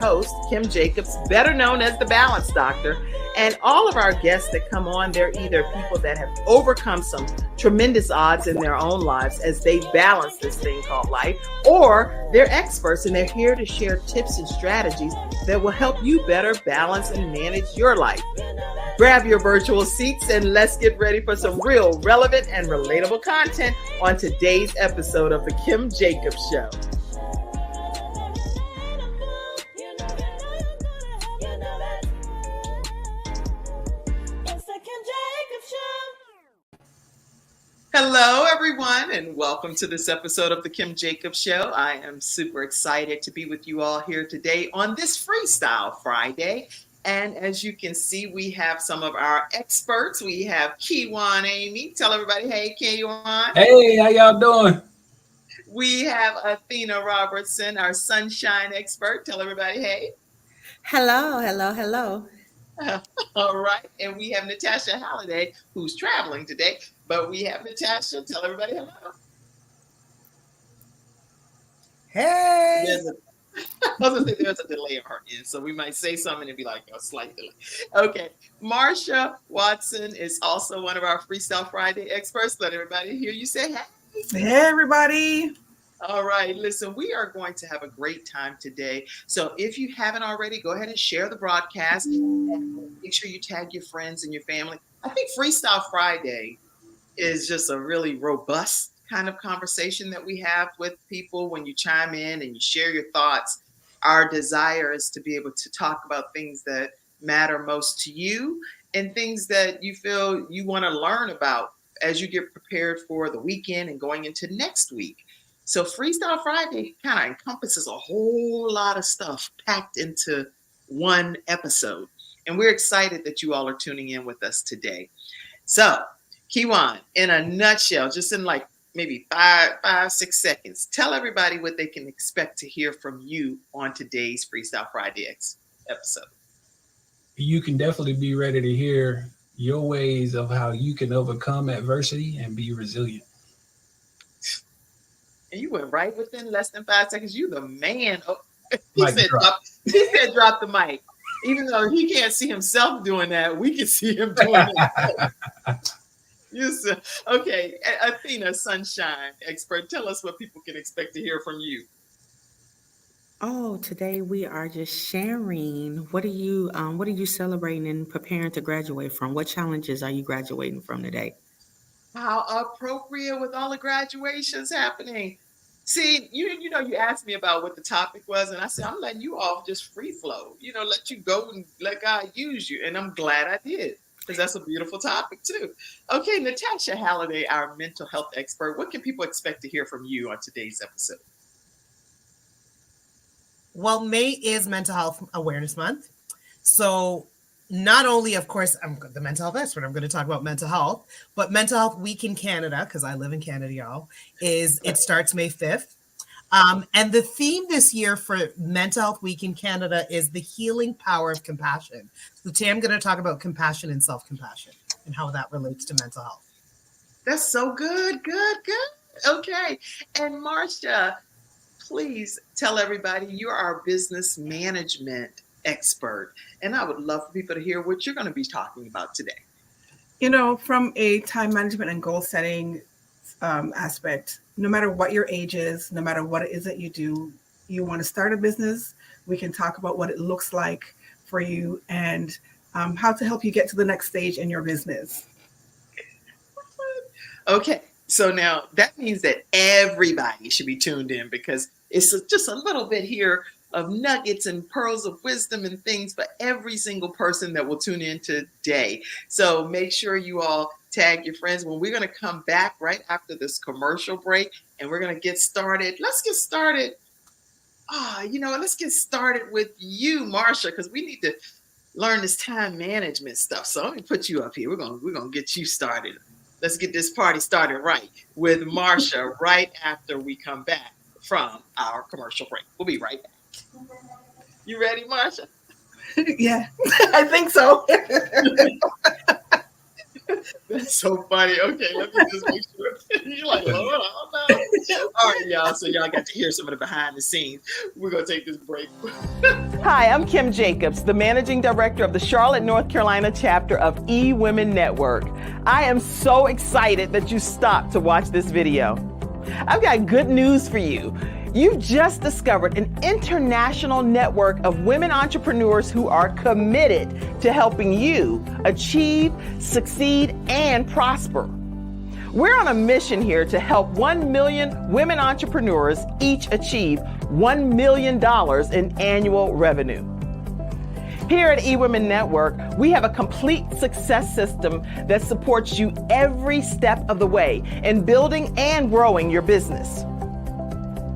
host, Kim Jacobs, better known as the Balance Doctor. And all of our guests that come on, they're either people that have overcome some tremendous odds in their own lives as they balance this thing called life, or they're experts and they're here to share tips and strategies that will help you better balance and manage your life. Grab your virtual seats and let's get ready for some real relevant and relatable content on today's episode of The Kim Jacobs Show. Hello, everyone, and welcome to this episode of The Kim Jacobs Show. I am super excited to be with you all here today on this Freestyle Friday. And as you can see, we have some of our experts. We have Kijuan Amey. Tell everybody, hey, Kijuan. Hey, how y'all doing? We have Athena Robertson, our sunshine expert. Tell everybody, hey. Hello. All right. And we have Natasha Halliday, who's traveling today. But we have Natasha. Tell everybody hello. Hey. I was going to say there's a delay on her end, so we might say something and be like a slight delay. Okay. Marsha Watson is also one of our Freestyle Friday experts. Let everybody hear you say hey. Hey, everybody. All right. Listen, we are going to have a great time today. So if you haven't already, go ahead and share the broadcast. And make sure you tag your friends and your family. I think Freestyle Friday is just a really robust kind of conversation that we have with people when you chime in and you share your thoughts. Our desire is to be able to talk about things that matter most to you and things that you feel you want to learn about as you get prepared for the weekend and going into next week. So Freestyle Friday kind of encompasses a whole lot of stuff packed into one episode. And we're excited that you all are tuning in with us today. So Kijuan, in a nutshell, just in like maybe 6 seconds, tell everybody what they can expect to hear from you on today's Freestyle Friday episode. You can definitely be ready to hear your ways of how you can overcome adversity and be resilient. And you went right within less than 5 seconds. You the man. Oh, He said drop the mic. Even though he can't see himself doing that, we can see him doing it. Yes. Okay, Athena, sunshine expert, tell us what people can expect to hear from you. Oh, today we are just sharing. What are you celebrating and preparing to graduate from? What challenges are you graduating from today? How appropriate with all the graduations happening. See, you asked me about what the topic was, and I said, I'm letting you off just free flow, let you go and let God use you. And I'm glad I did, because that's a beautiful topic too. Okay, Natasha Halliday, our mental health expert, what can people expect to hear from you on today's episode? Well, May is Mental Health Awareness Month. So not only, of course, I'm the mental health expert, I'm going to talk about mental health, but Mental Health Week in Canada, because I live in Canada, y'all, it starts May 5th. And the theme this year for Mental Health Week in Canada is the healing power of compassion. So today I'm going to talk about compassion and self-compassion and how that relates to mental health. That's so good. Okay. And Marsha, please tell everybody you're our business management expert. And I would love for people to hear what you're going to be talking about today. From a time management and goal setting aspect, no matter what your age is, no matter what it is that you do, you want to start a business, we can talk about what it looks like for you and how to help you get to the next stage in your business. Okay, so now that means that everybody should be tuned in, because it's just a little bit here of nuggets and pearls of wisdom and things for every single person that will tune in today. So make sure you all tag your friends when we're going to come back right after this commercial break, and we're going to get started. Let's get started. Let's get started with you, Marsha, because we need to learn this time management stuff. So let me put you up here. We're going to get you started. Let's get this party started right with Marsha right after we come back from our commercial break. We'll be right back. You ready, Marsha? Yeah, I think so. That's so funny. Okay, let me just make sure. You're like, Lord, I don't know. All right, y'all. So y'all got to hear some of the behind the scenes. We're going to take this break. Hi, I'm Kim Jacobs, the Managing Director of the Charlotte, North Carolina chapter of eWomen Network. I am so excited that you stopped to watch this video. I've got good news for you. You've just discovered an international network of women entrepreneurs who are committed to helping you achieve, succeed, and prosper. We're on a mission here to help 1 million women entrepreneurs each achieve $1 million in annual revenue. Here at eWomen Network, we have a complete success system that supports you every step of the way in building and growing your business.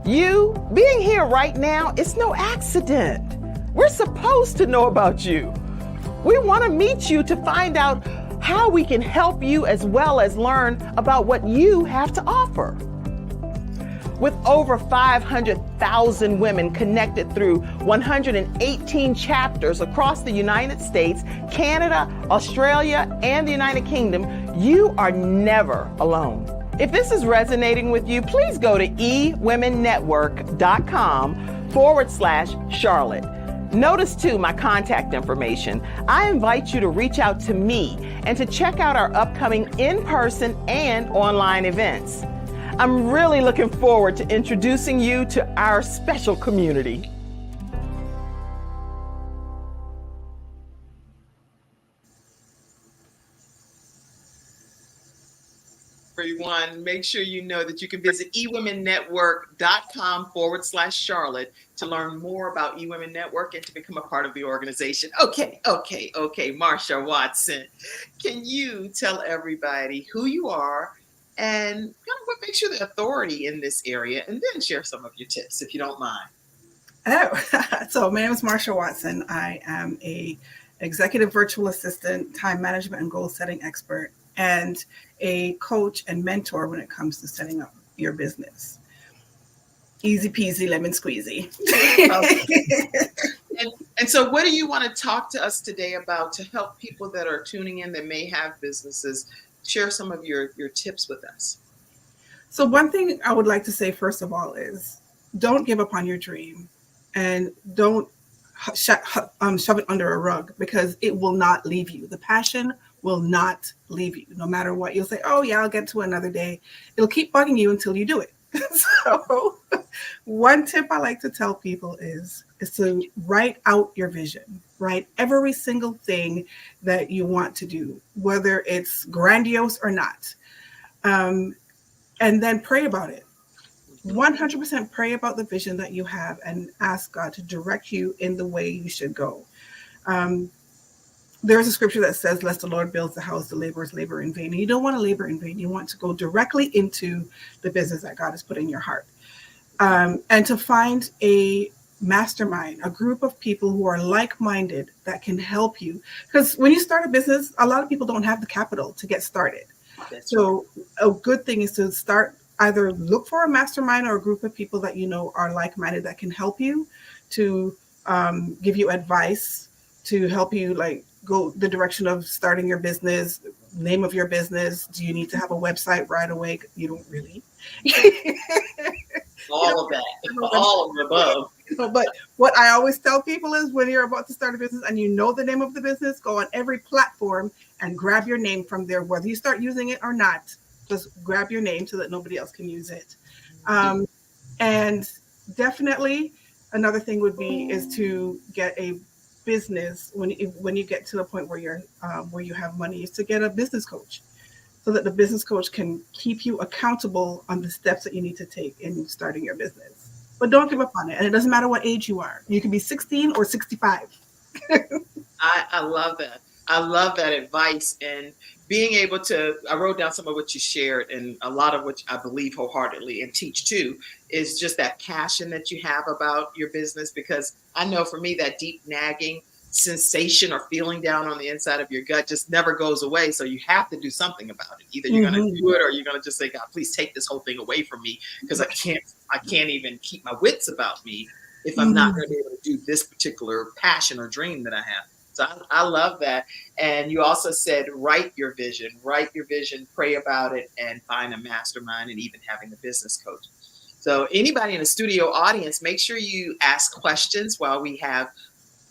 You being here right now is no accident. We're supposed to know about you. We want to meet you to find out how we can help you as well as learn about what you have to offer. With over 500,000 women connected through 118 chapters across the United States, Canada, Australia, and the United Kingdom, you are never alone. If this is resonating with you, please go to ewomennetwork.com/Charlotte. Notice too my contact information. I invite you to reach out to me and to check out our upcoming in-person and online events. I'm really looking forward to introducing you to our special community. Everyone, make sure you know that you can visit ewomennetwork.com/Charlotte to learn more about eWomen Network and to become a part of the organization. Okay. Marsha Watson, can you tell everybody who you are and kind of what makes you the authority in this area, and then share some of your tips, if you don't mind. So my name is Marsha Watson. I am a executive virtual assistant, time management and goal setting expert, and a coach and mentor when it comes to setting up your business. Easy peasy, lemon squeezy. And so what do you want to talk to us today about to help people that are tuning in that may have businesses? Share some of your tips with us. So one thing I would like to say, first of all, is don't give up on your dream and don't shove it under a rug, because it will not leave you. The passion will not leave you. No matter what, you'll say, oh yeah, I'll get to another day. It'll keep bugging you until you do it. So one tip I like to tell people is to write out your vision. Write every single thing that you want to do, whether it's grandiose or not. And then pray about it. 100% pray about the vision that you have and ask God to direct you in the way you should go. There's a scripture that says, lest the Lord builds the house, the laborers labor in vain. And you don't want to labor in vain. You want to go directly into the business that God has put in your heart. And to find a mastermind, a group of people who are like-minded that can help you. Because when you start a business, a lot of people don't have the capital to get started. So a good thing is to start, either look for a mastermind or a group of people that you know are like-minded that can help you, to give you advice, to help you like go the direction of starting your business, name of your business. Do you need to have a website right away? You don't really. All of that, all of the above. But what I always tell people is, when you're about to start a business and you know the name of the business, go on every platform and grab your name from there. Whether you start using it or not, just grab your name so that nobody else can use it. And definitely another thing would be is to get a business when you get to the point where you're where you have money, is to get a business coach, so that the business coach can keep you accountable on the steps that you need to take in starting your business. But don't give up on it. And it doesn't matter what age you are. You can be 16 or 65. I love that. I love that advice, and being able to, I wrote down some of what you shared, and a lot of which I believe wholeheartedly and teach too, is just that passion that you have about your business. Because I know for me, that deep nagging sensation or feeling down on the inside of your gut just never goes away. So you have to do something about it. Either you're going to do it, or you're going to just say, God, please take this whole thing away from me, because I can't even keep my wits about me if I'm not going to be able to do this particular passion or dream that I have. So I love that. And you also said, write your vision, pray about it, and find a mastermind, and even having a business coach. So anybody in the studio audience, make sure you ask questions while we have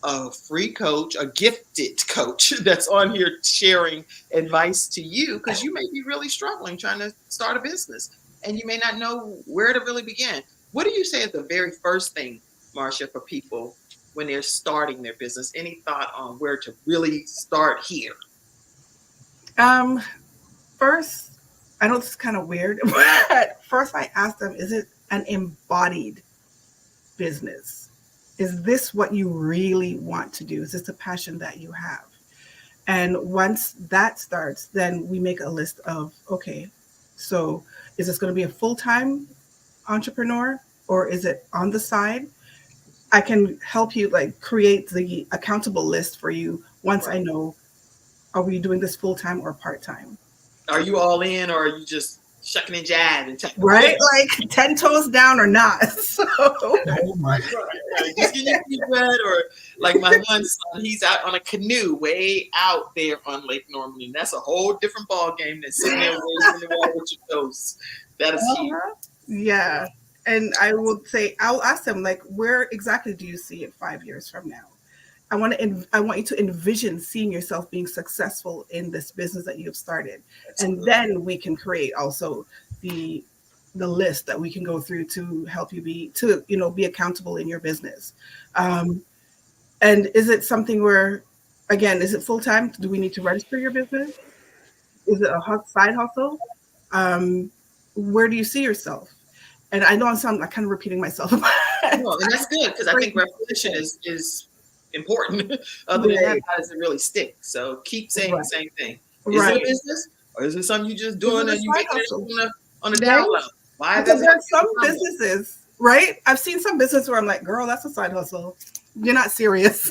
a free coach, a gifted coach that's on here sharing advice to you, because you may be really struggling trying to start a business and you may not know where to really begin. What do you say is the very first thing, Marsha, for people when they're starting their business? Any thought on where to really start here? First, I know this is kind of weird, but first I asked them, is it an embodied business? Is this what you really want to do? Is this a passion that you have? And once that starts, then we make a list of, okay, so is this going to be a full-time entrepreneur, or is it on the side? I can help you like create the accountable list for you once I know, are we doing this full-time or part-time? Are you all in, or are you just shucking and jiving and right? Like 10 toes down or not. So Oh my. just getting your feet wet, or like my one son, he's out on a canoe way out there on Lake Normandy. And that's a whole different ball game than sitting there in the water with your toes. That is huge. Yeah. And I will say, I'll ask them, like, where exactly do you see it 5 years from now? I want you to envision seeing yourself being successful in this business that you've started. And then we can create also the list that we can go through to help you be accountable in your business. And is it something where, again, is it full-time? Do we need to register your business? Is it a side hustle? Where do you see yourself? And I know I'm like kind of repeating myself. No, and that's good, because I think repetition is important. Other than that, how does it really stick? So keep saying the same thing. Is it a business, or is it something you just doing and you making it on a down low? Why? Because there's some businesses, right? I've seen some business where I'm like, girl, that's a side hustle. You're not serious.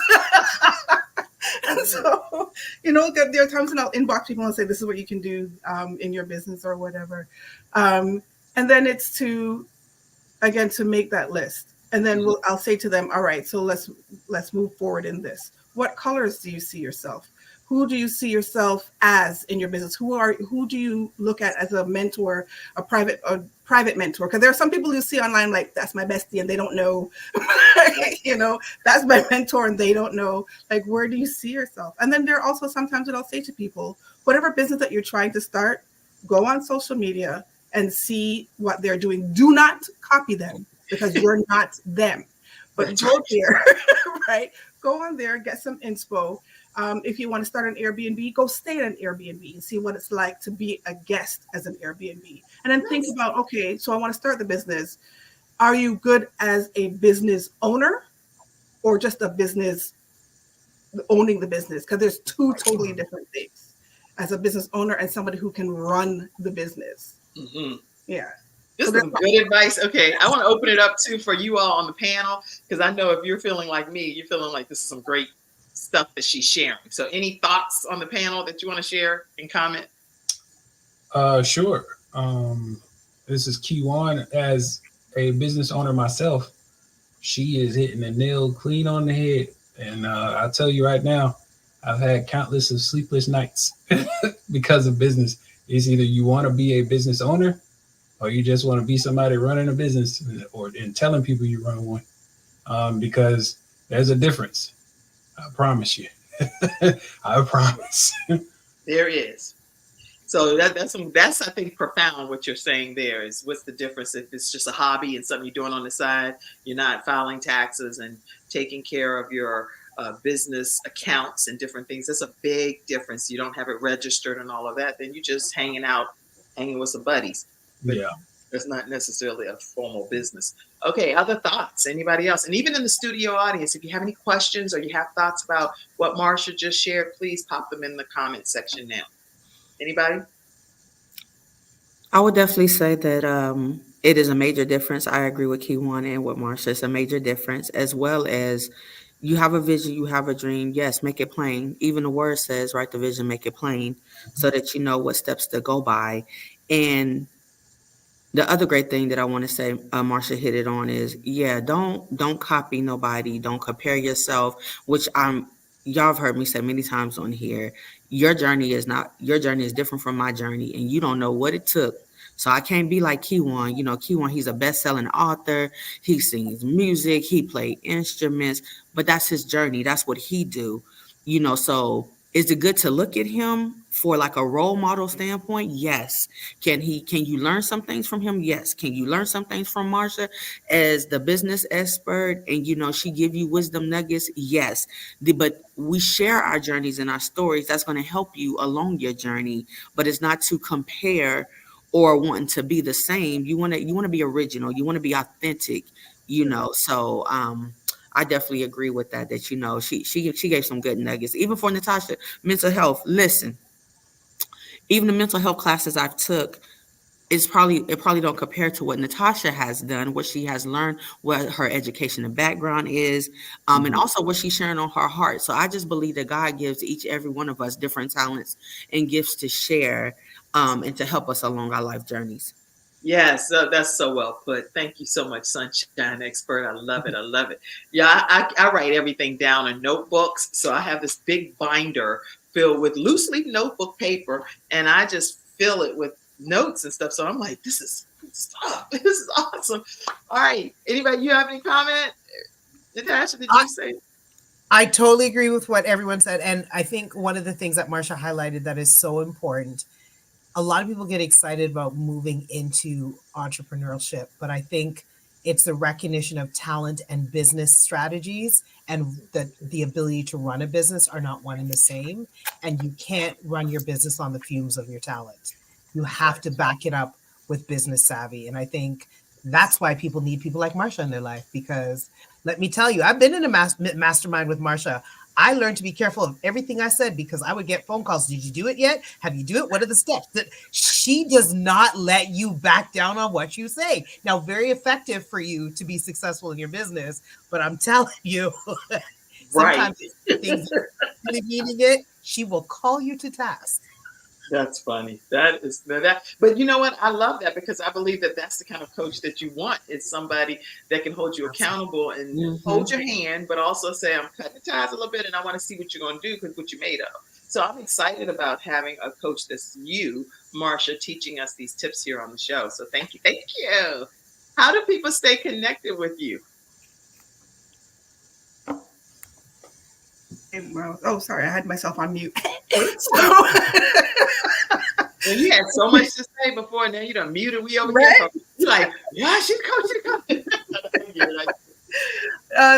And so, there are times when I'll inbox people and say, this is what you can do in your business or whatever. And then it's to make that list. And then I'll say to them, all right, so let's move forward in this. What colors do you see yourself? Who do you see yourself as in your business? Who do you look at as a mentor, a private mentor? Because there are some people who see online like, that's my bestie, and they don't know, that's my mentor and they don't know. Like, where do you see yourself? And then there are also sometimes that I'll say to people, whatever business that you're trying to start, go on social media and see what they're doing. Do not copy them, because you're not them. But go there, right? Go on there, get some inspo. If you want to start an Airbnb, go stay at an Airbnb and see what it's like to be a guest as an Airbnb. And then think about, okay, so I want to start the business. Are you good as a business owner, or just a business owning the business? Because there's two totally different things. As a business owner and somebody who can run the business. Mm-hmm. Yeah. This is good advice. Okay, I want to open it up too for you all on the panel, because I know if you're feeling like me, you're feeling like this is some great stuff that she's sharing. So any thoughts on the panel that you want to share and comment? Sure. This is Kijuan. As a business owner myself, she is hitting the nail clean on the head. And I'll tell you right now, I've had countless of sleepless nights because of business. It's either you want to be a business owner, or you just want to be somebody running a business and telling people you run one, because there's a difference. I promise you. I promise. There is. So that's I think profound what you're saying there is, what's the difference if it's just a hobby and something you're doing on the side, you're not filing taxes and taking care of your business accounts and different things. That's a big difference. You don't have it registered and all of that. Then you're just hanging with some buddies. But yeah, it's not necessarily a formal business. Okay, other thoughts? Anybody else? And even in the studio audience, if you have any questions or you have thoughts about what Marsha just shared, please pop them in the comment section now. Anybody? I would definitely say that it is a major difference. I agree with Kijuan and with Marsha. It's a major difference, as well as you have a vision, you have a dream. Yes, make it plain. Even the word says, write the vision, make it plain, so that you know what steps to go by. And the other great thing that I want to say, Marsha hit it on, is don't copy nobody. Don't compare yourself, which I'm y'all have heard me say many times on here, your journey is different from my journey, and you don't know what it took. So I can't be like Kijuan. You know, Kijuan, he's a best-selling author. He sings music. He plays instruments, but that's his journey. That's what he do. You know, so is it good to look at him for like a role model standpoint? Yes. Can you learn some things from him? Yes. Can you learn some things from Marsha as the business expert, and you know, she give you wisdom nuggets? Yes. But we share our journeys and our stories. That's going to help you along your journey, but it's not to compare or wanting to be the same. You want to be original. You want to be authentic, you know. So I definitely agree with that. That, you know, she gave some good nuggets. Even for Natasha, mental health. Listen, even the mental health classes I've took, it probably don't compare to what Natasha has done, what she has learned, what her education and background is, and also what she's sharing on her heart. So I just believe that God gives each every one of us different talents and gifts to share, and to help us along our life journeys. Yes, that's so well put. Thank you so much, Sunshine Expert. I love it. I love it. Yeah, I write everything down in notebooks. So I have this big binder filled with loose leaf notebook paper, and I just fill it with notes and stuff. So I'm like, this is good stuff. This is awesome. All right. Anybody, you have any comment? Natasha, did you say? I totally agree with what everyone said. And I think one of the things that Marsha highlighted that is so important, a lot of people get excited about moving into entrepreneurship, but I think it's the recognition of talent and business strategies, and that the ability to run a business are not one and the same. And you can't run your business on the fumes of your talent. You have to back it up with business savvy. And I think that's why people need people like Marsha in their life, because let me tell you, I've been in a mastermind with Marsha. I learned to be careful of everything I said, because I would get phone calls. Did you do it yet? Have you do it? What are the steps? That she does not let you back down on what you say. Now, very effective for you to be successful in your business, but I'm telling you, sometimes things really meaning it, she will call you to task. That's funny. That is that. But you know what? I love that, because I believe that that's the kind of coach that you want. It's somebody that can hold you accountable and hold your hand, but also say, I'm cutting the ties a little bit and I want to see what you're going to do, because what you're made of. So I'm excited about having a coach that's you, Marsha, teaching us these tips here on the show. So thank you. Thank you. How do people stay connected with you? Oh, sorry, I had myself on mute. And you had so much to say before, and then you done muted. We over here. You're like, yeah, she's coaching.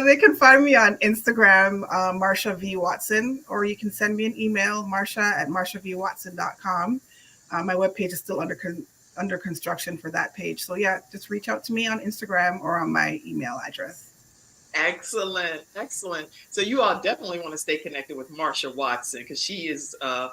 They can find me on Instagram, Marsha V. Watson, or you can send me an email, marsha@marshavwatson.com. My webpage is still under construction for that page. So yeah, just reach out to me on Instagram or on my email address. Excellent. Excellent. So you all definitely want to stay connected with Marsha Watson, because she is a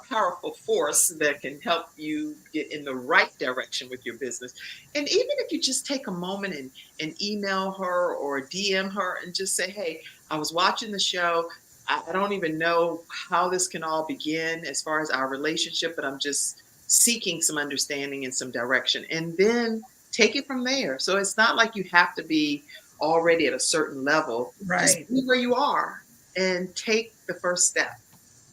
powerful force that can help you get in the right direction with your business. And even if you just take a moment and email her or DM her and just say, hey, I was watching the show. I don't even know how this can all begin as far as our relationship, but I'm just seeking some understanding and some direction, and then take it from there. So it's not like you have to be already at a certain level. Right. Just be where you are and take the first step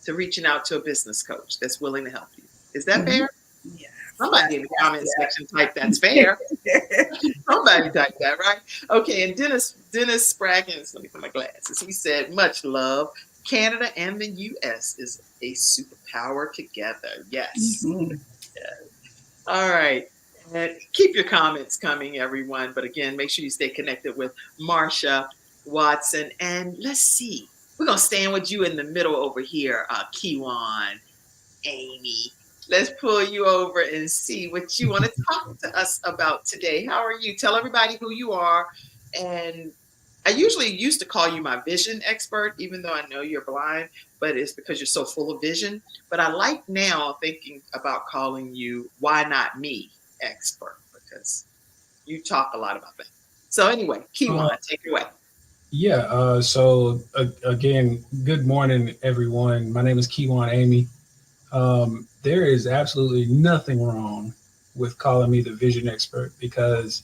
to reaching out to a business coach that's willing to help you. Is that fair? Yeah. Somebody in the comment section type that's fair. Somebody type that, right? Okay, and Dennis Spraggins, let me put my glasses. He said, much love. Canada and the US is a superpower together. Yes. Yes. All right. And keep your comments coming, everyone. But again, make sure you stay connected with Marsha Watson. And let's see. We're going to stand with you in the middle over here, Kijuan Amey. Let's pull you over and see what you want to talk to us about today. How are you? Tell everybody who you are. And I usually used to call you my vision expert, even though I know you're blind, but it's because you're so full of vision. But I like now thinking about calling you Why Not Me expert, because you talk a lot about that. So anyway, Kijuan, take it away. Yeah. So again, good morning, everyone. My name is Kijuan Amey. There is absolutely nothing wrong with calling me the vision expert, because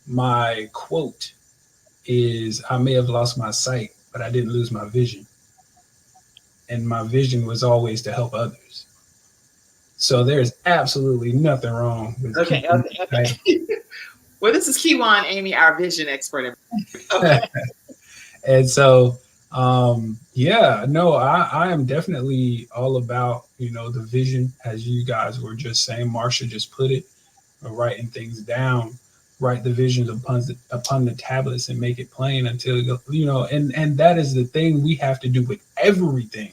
my quote is, I may have lost my sight, but I didn't lose my vision. and my vision was always to help others. So there's absolutely nothing wrong with Okay. Well, this is Kijuan Amey, our vision expert. Okay. And so, yeah, no, I am definitely all about, the vision, as you guys were just saying. Marsha just put it, writing things down, write the visions upon the tablets and make it plain until, and that is the thing we have to do with everything.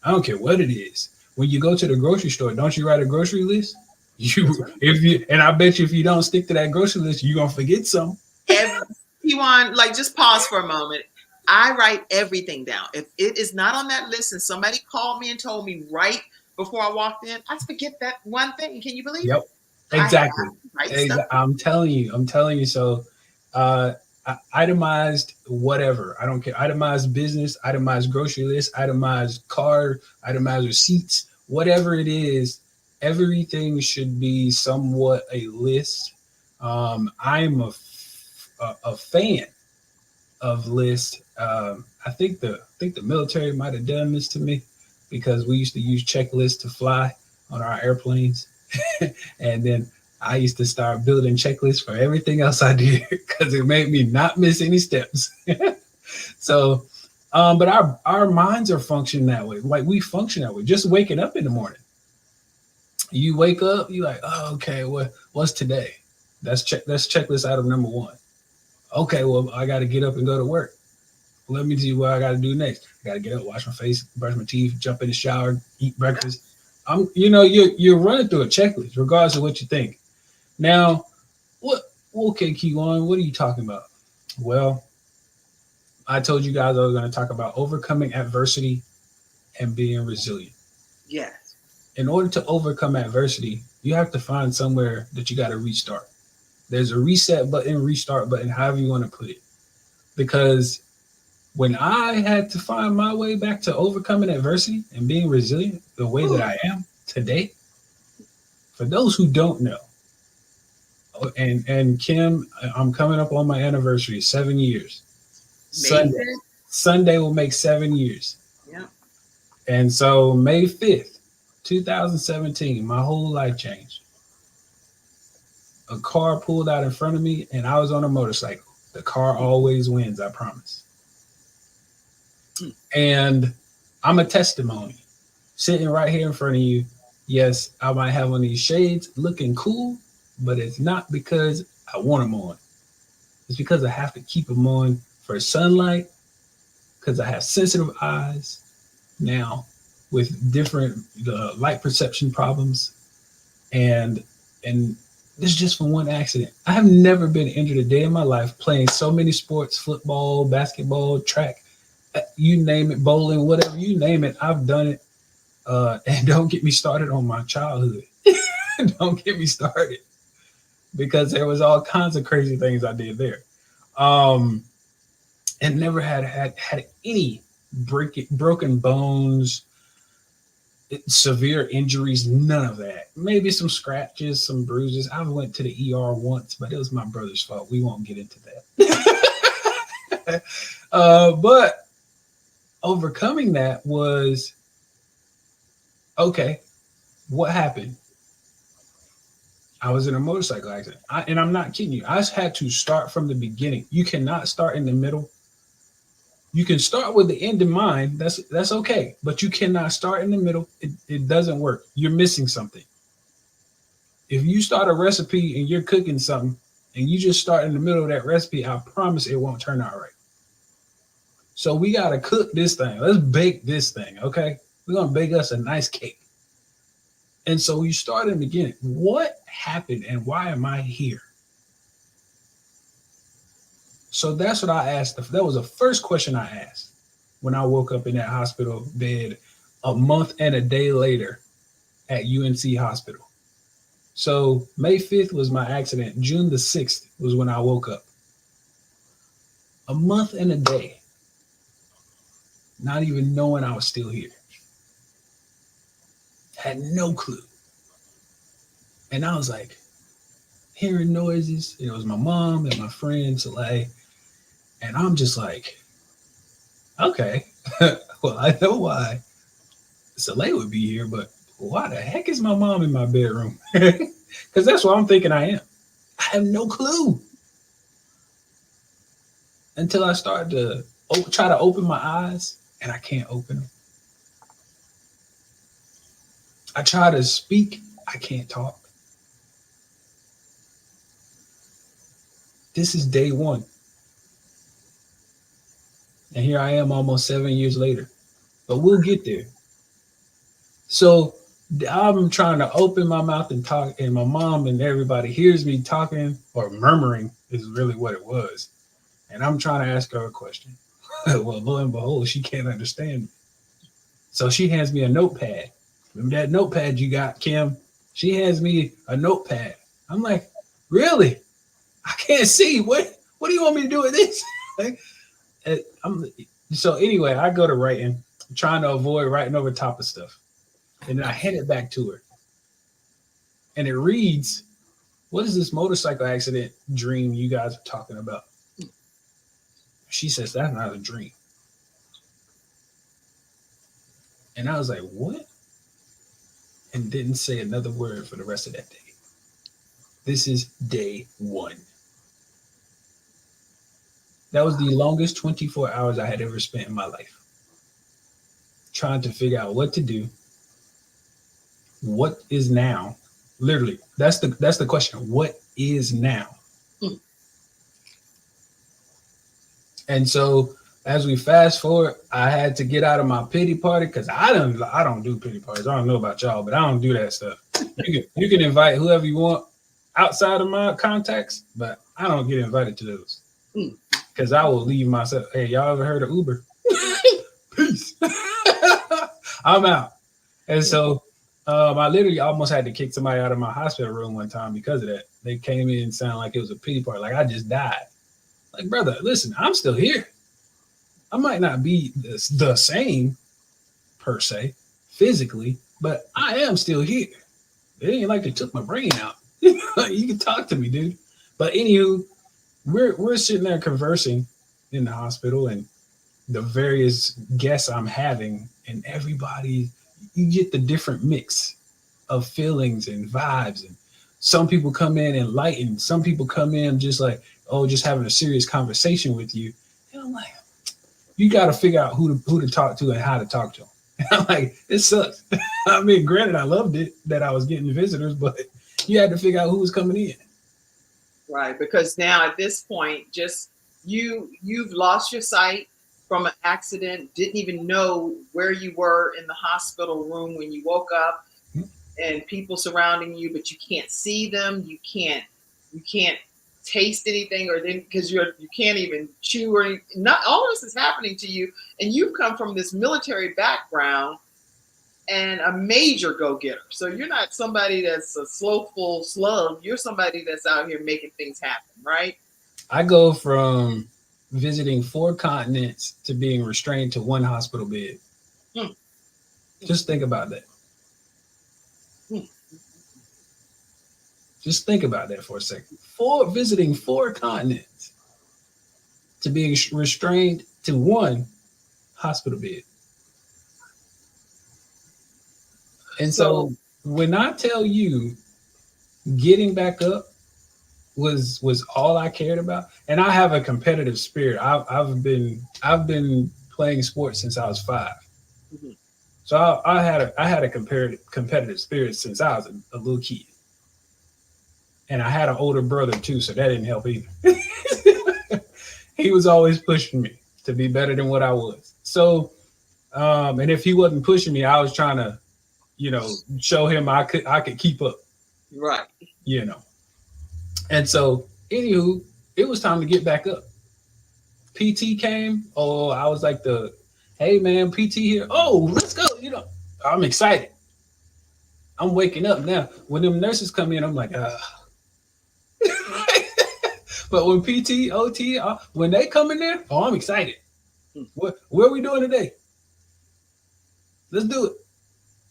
I don't care what it is. When you go to the grocery store, don't you write a grocery list? And I bet you if you don't stick to that grocery list, you're gonna forget some. Kijuan, just pause for a moment. I write everything down. If it is not on that list and somebody called me and told me right before I walked in, I forget that one thing. Can you believe it? Exactly. I'm telling you. So itemized whatever. I don't care. Itemized business, itemized grocery list, itemized card, itemized receipts, whatever it is, everything should be somewhat a list. I'm a fan of lists. I think the military might have done this to me because we used to use checklists to fly on our airplanes. And then I used to start building checklists for everything else I did because it made me not miss any steps. So, but our minds are functioning that way. Like we function that way. Just waking up in the morning. You wake up, you're like, oh, okay, what's today? That's checklist item number 1. Okay, well, I got to get up and go to work. Let me see what I got to do next. I got to get up, wash my face, brush my teeth, jump in the shower, eat breakfast. You're running through a checklist, regardless of what you think. Now, okay, Kijuan, what are you talking about? Well, I told you guys I was going to talk about overcoming adversity and being resilient. Yes. In order to overcome adversity, you have to find somewhere that you got to restart. There's a reset button, restart button, however you want to put it. Because when I had to find my way back to overcoming adversity and being resilient the way that I am today, for those who don't know, and Kim, I'm coming up on my anniversary, 7 years. Sunday will make 7 years. Yeah. And so May 5th, 2017, my whole life changed. A car pulled out in front of me and I was on a motorcycle. The car always wins, I promise. And I'm a testimony sitting right here in front of you. Yes, I might have on these shades looking cool, but it's not because I want them on. It's because I have to keep them on for sunlight, because I have sensitive eyes now with different light perception problems. And this is just from one accident. I have never been injured a day in my life playing so many sports, football, basketball, track, you name it, bowling, whatever, you name it, I've done it. And don't get me started on my childhood. Don't get me started, because there was all kinds of crazy things I did there. And never had any broken bones, severe injuries, none of that. Maybe some scratches, some bruises. I went to the ER once, but it was my brother's fault. We won't get into that. But overcoming that was, okay, what happened? I was in a motorcycle accident. And I'm not kidding you. I had to start from the beginning. You cannot start in the middle. You can start with the end in mind. That's okay. But you cannot start in the middle. It doesn't work. You're missing something. If you start a recipe and you're cooking something and you just start in the middle of that recipe, I promise it won't turn out right. So we got to cook this thing. Let's bake this thing, okay? We're going to bake us a nice cake. And so you start in the beginning. What happened and why am I here? So that's what I asked. That was the first question I asked when I woke up in that hospital bed a month and a day later at UNC Hospital. So May 5th was my accident. June the 6th was when I woke up. A month and a day. Not even knowing I was still here. Had no clue. And I was like, hearing noises. It was my mom and my friends, like, and I'm just like, okay, Well, I know why Soleil would be here, but why the heck is my mom in my bedroom? Because that's what I'm thinking I am. I have no clue until I start to try to open my eyes and I can't open them. I try to speak, I can't talk. This is day one. And here I am almost 7 years later. But we'll get there. So I'm trying to open my mouth and talk, and my mom and everybody hears me talking or murmuring is really what it was. And I'm trying to ask her a question. Well, lo and behold, she can't understand me. So she hands me a notepad. Remember that notepad you got, Kim? She hands me a notepad. I'm like, really? I can't see. What do you want me to do with this? So anyway, I go to writing, trying to avoid writing over top of stuff. And then I hand it back to her. And it reads, what is this motorcycle accident dream you guys are talking about? She says, that's not a dream. And I was like, what? And didn't say another word for the rest of that day. This is day one. That was the longest 24 hours I had ever spent in my life. Trying to figure out what to do. What is now? Literally, that's the question. What is now? And so as we fast forward, I had to get out of my pity party because I don't do pity parties. I don't know about y'all, but I don't do that stuff. You can invite whoever you want outside of my contacts, but I don't get invited to those because I will leave myself. Hey, y'all ever heard of Uber? Peace. I'm out. And so I literally almost had to kick somebody out of my hospital room one time because of that. They came in and sounded like it was a pity party, like I just died. Like, brother, listen, I'm still here. I might not be the same per se physically, but I am still here. It ain't like they took my brain out. You can talk to me, dude. But anywho, we're sitting there conversing in the hospital, and the various guests I'm having, and everybody, you get the different mix of feelings and vibes. And some people come in enlightened. Some people come in just like, oh, just having a serious conversation with you. And I'm like, you got to figure out who to talk to and how to talk to them. And I'm like, it sucks. I mean, granted, I loved it that I was getting visitors, but you had to figure out who was coming in. Right, because now at this point, just you've lost your sight from an accident, didn't even know where you were in the hospital room when you woke up, and people surrounding you, but you can't see them, you can't taste anything, or then because you can't even chew, or not. All this is happening to you, and you've come from this military background and a major go-getter. So you're not somebody that's a slowful slug. You're somebody that's out here making things happen, right? I go from visiting 4 continents to being restrained to 1 hospital bed. Just think about that. Just think about that for a second. Visiting 4 continents to being restrained to 1 hospital bed. And so when I tell you getting back up was all I cared about, and I have a competitive spirit. I've been playing sports since I was 5. Mm-hmm. So I had a competitive spirit since I was a little kid. And I had an older brother too, so that didn't help either. He was always pushing me to be better than what I was. So, and if he wasn't pushing me, I was trying to, show him I could keep up. Right. And so, anywho, it was time to get back up. PT came. Oh, I was like hey man, PT here. Oh, let's go. I'm excited. I'm waking up now. When them nurses come in, I'm like, But when PT, OT, when they come in there, I'm excited. What are we doing today? Let's do it.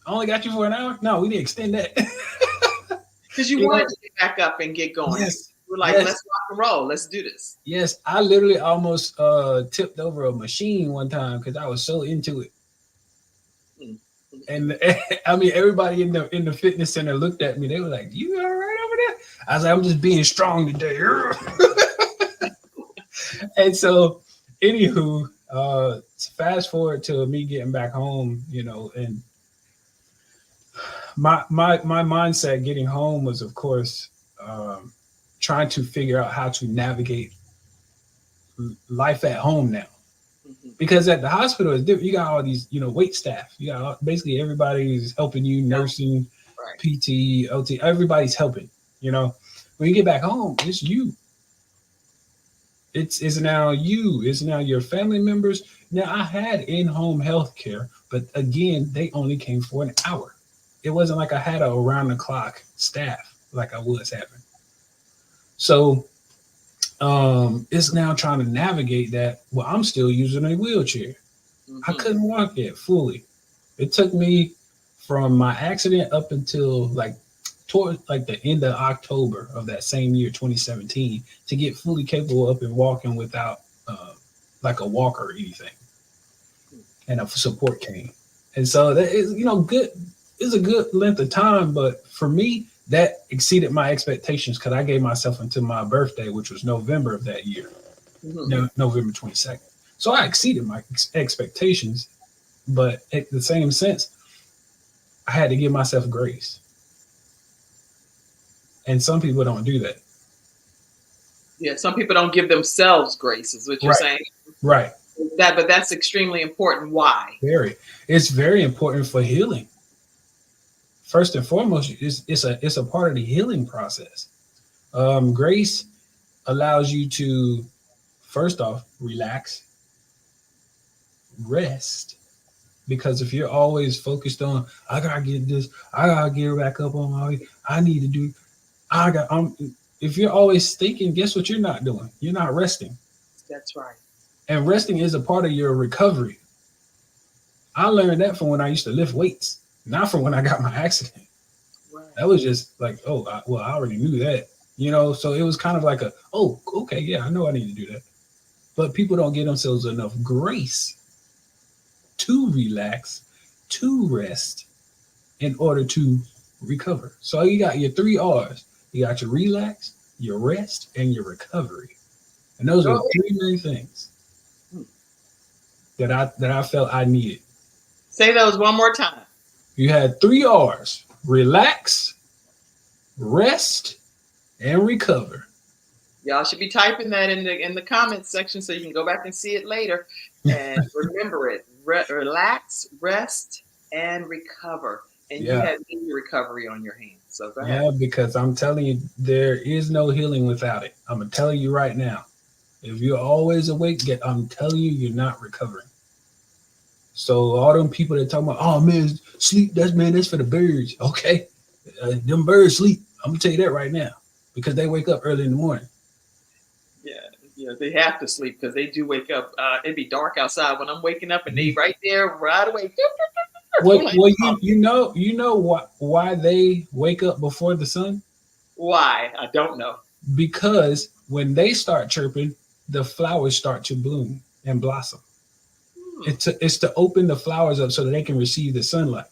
I only got you for an hour? No, we need to extend that. Because you wanted to get back up and get going. Yes. We're like, let's rock and roll. Let's do this. Yes. I literally almost tipped over a machine one time because I was so into it. Mm. And I mean, everybody in the fitness center looked at me. They were like, "You all right over there?" I was like, "I'm just being strong today." And so, anywho, fast forward to me getting back home, and my mindset getting home was, of course, trying to figure out how to navigate life at home now. Mm-hmm. Because at the hospital, it's different. You got all these, wait staff. You got basically everybody who's helping you, nursing, Right. PT, OT. Everybody's helping. When you get back home, it's you. It's now you. It's now your family members. Now I had in-home health care, but again, they only came for an hour. It wasn't like I had a around-the-clock staff like I was having. So it's now trying to navigate that. Well, I'm still using a wheelchair. Mm-hmm. I couldn't walk yet fully. It took me from my accident up until toward the end of October of that same year, 2017, to get fully capable up and walking without like a walker or anything, and a support cane. And so that is, good. It's a good length of time, but for me, that exceeded my expectations because I gave myself until my birthday, which was November of that year, November 22nd. So I exceeded my expectations, but at the same sense, I had to give myself grace. And some people don't do that. Yeah, some people don't give themselves grace, is what you're saying. Right. But that's extremely important. Why? It's very important for healing. First and foremost, it's a part of the healing process. Grace allows you to, first off, relax, rest. Because if you're always focused on, I gotta get this, I gotta get back up on my way, I need to do, if you're always thinking, guess what you're not doing? You're not resting. That's right. And resting is a part of your recovery. I learned that from when I used to lift weights, not from when I got my accident. Right. That was just like, I already knew that, so it was kind of like okay, yeah, I know I need to do that. But people don't give themselves enough grace to relax, to rest in order to recover. So you got your 3 R's. You got your relax, your rest, and your recovery. And those are 3 main things that I felt I needed. Say those one more time. You had 3 R's: relax, rest, and recover. Y'all should be typing that in the comments section so you can go back and see it later. And remember it. Relax, rest, and recover. And you have your recovery on your hands. So go ahead. Yeah, because I'm telling you, there is no healing without it. I'm going to tell you right now. If you're always awake, I'm telling you, you're not recovering. So all them people that talk about, oh man, sleep, that's for the birds. Okay, them birds sleep. I'm going to tell you that right now because they wake up early in the morning. Yeah, they have to sleep because they do wake up. It'd be dark outside when I'm waking up, and they right there right away. Well, you know why they wake up before the sun? Why? I don't know. Because when they start chirping, the flowers start to bloom and blossom. It's to open the flowers up so that they can receive the sunlight,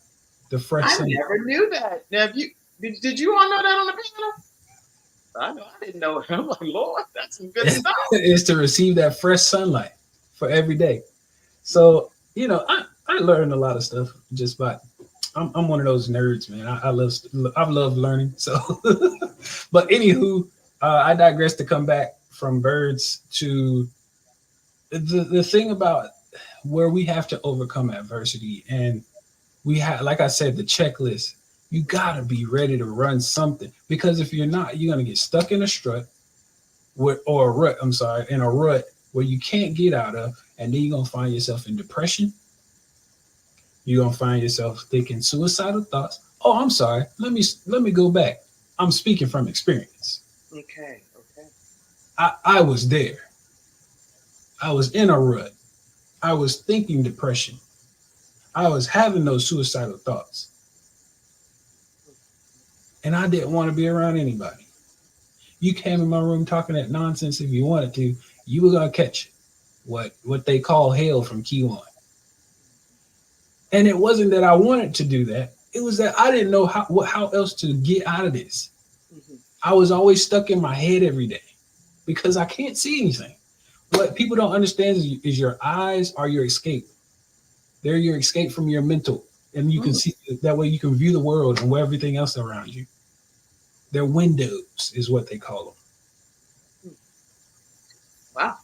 the fresh sunlight. I never knew that. Now, did you all know that on the panel? I know I didn't know it. I'm like, Lord, that's some good stuff. It's to receive that fresh sunlight for every day. So, I learned a lot of stuff just by, I'm one of those nerds, man. I've loved learning. So, but anywho, I digress to come back from birds to the thing about where we have to overcome adversity. And we have, like I said, the checklist. You got to be ready to run something, because if you're not, you're going to get stuck in a rut where you can't get out of. And then you're going to find yourself in depression. You're going to find yourself thinking suicidal thoughts. Oh, I'm sorry. Let me go back. I'm speaking from experience. Okay. I was there. I was in a rut. I was thinking depression. I was having those suicidal thoughts. And I didn't want to be around anybody. You came in my room talking that nonsense if you wanted to, you were going to catch what they call hell from Kijuan. And it wasn't that I wanted to do that. It was that I didn't know how else to get out of this. Mhm. I was always stuck in my head every day because I can't see anything. What people don't understand is your eyes are your escape. They're your escape from your mental. And you can see that way you can view the world and everything else around you. They're windows is what they call them. Wow.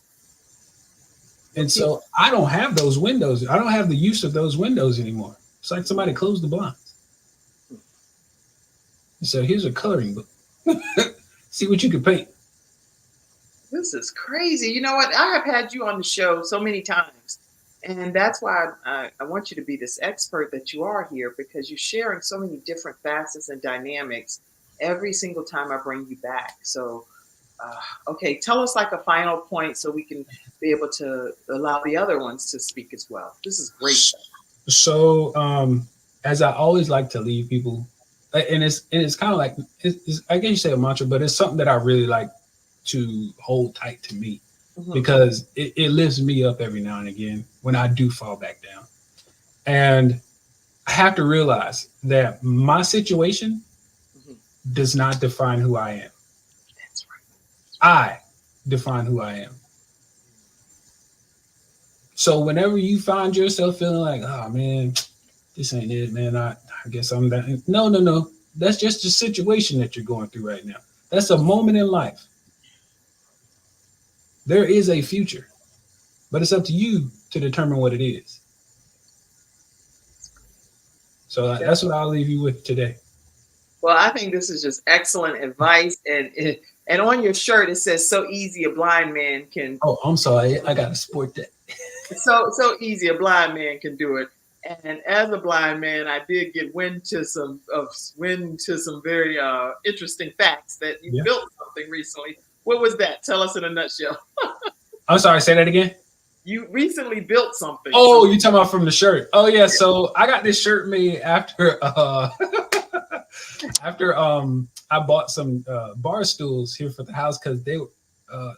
And so I don't have those windows. I don't have the use of those windows anymore. It's like somebody closed the blinds. So here's a coloring book. See what you can paint. This is crazy. You know what? I have had you on the show so many times. And that's why I want you to be this expert that you are here, because you're sharing so many different facets and dynamics every single time I bring you back. So, okay, tell us like a final point so we can be able to allow the other ones to speak as well. This is great. So, as I always like to leave people, and it's kind of like, I guess you say a mantra, but it's something that I really like to hold tight to me. Because it lifts me up every now and again when I do fall back down. And I have to realize that my situation does not define who I am. That's right. I define who I am. So whenever you find yourself feeling like, oh man, this ain't it, man, I guess I'm that. No. That's just the situation that you're going through right now. That's a moment in life. There is a future, but it's up to you to determine what it is. So that's what I'll leave you with today. Well, I think this is just excellent advice. And on your shirt, it says, so easy a blind man can. Oh, I'm sorry. I got to sport that. So easy a blind man can do it. And as a blind man, I did get wind to some very interesting facts that you built something recently. What was that? Tell us in a nutshell. I'm sorry, say that again. You recently built something. Oh, you talking about from the shirt? Oh yeah. So I got this shirt made after I bought some bar stools here for the house because they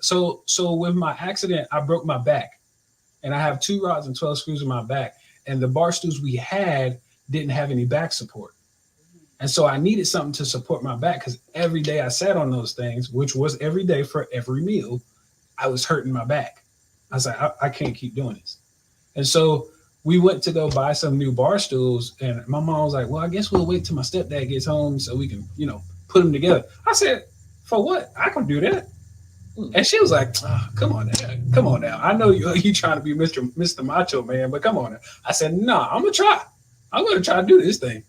so with my accident I broke my back, and I have 2 rods and 12 screws in my back, and the bar stools we had didn't have any back support. And so I needed something to support my back because every day I sat on those things, which was every day for every meal, I was hurting my back. I was like, I can't keep doing this. And so we went to go buy some new bar stools, and my mom was like, well, I guess we'll wait till my stepdad gets home so we can, put them together. I said, for what? I can do that. And she was like, oh, come on now. I know you trying to be Mr. Macho Man, but come on now. I said, no, I'm going to try to do this thing.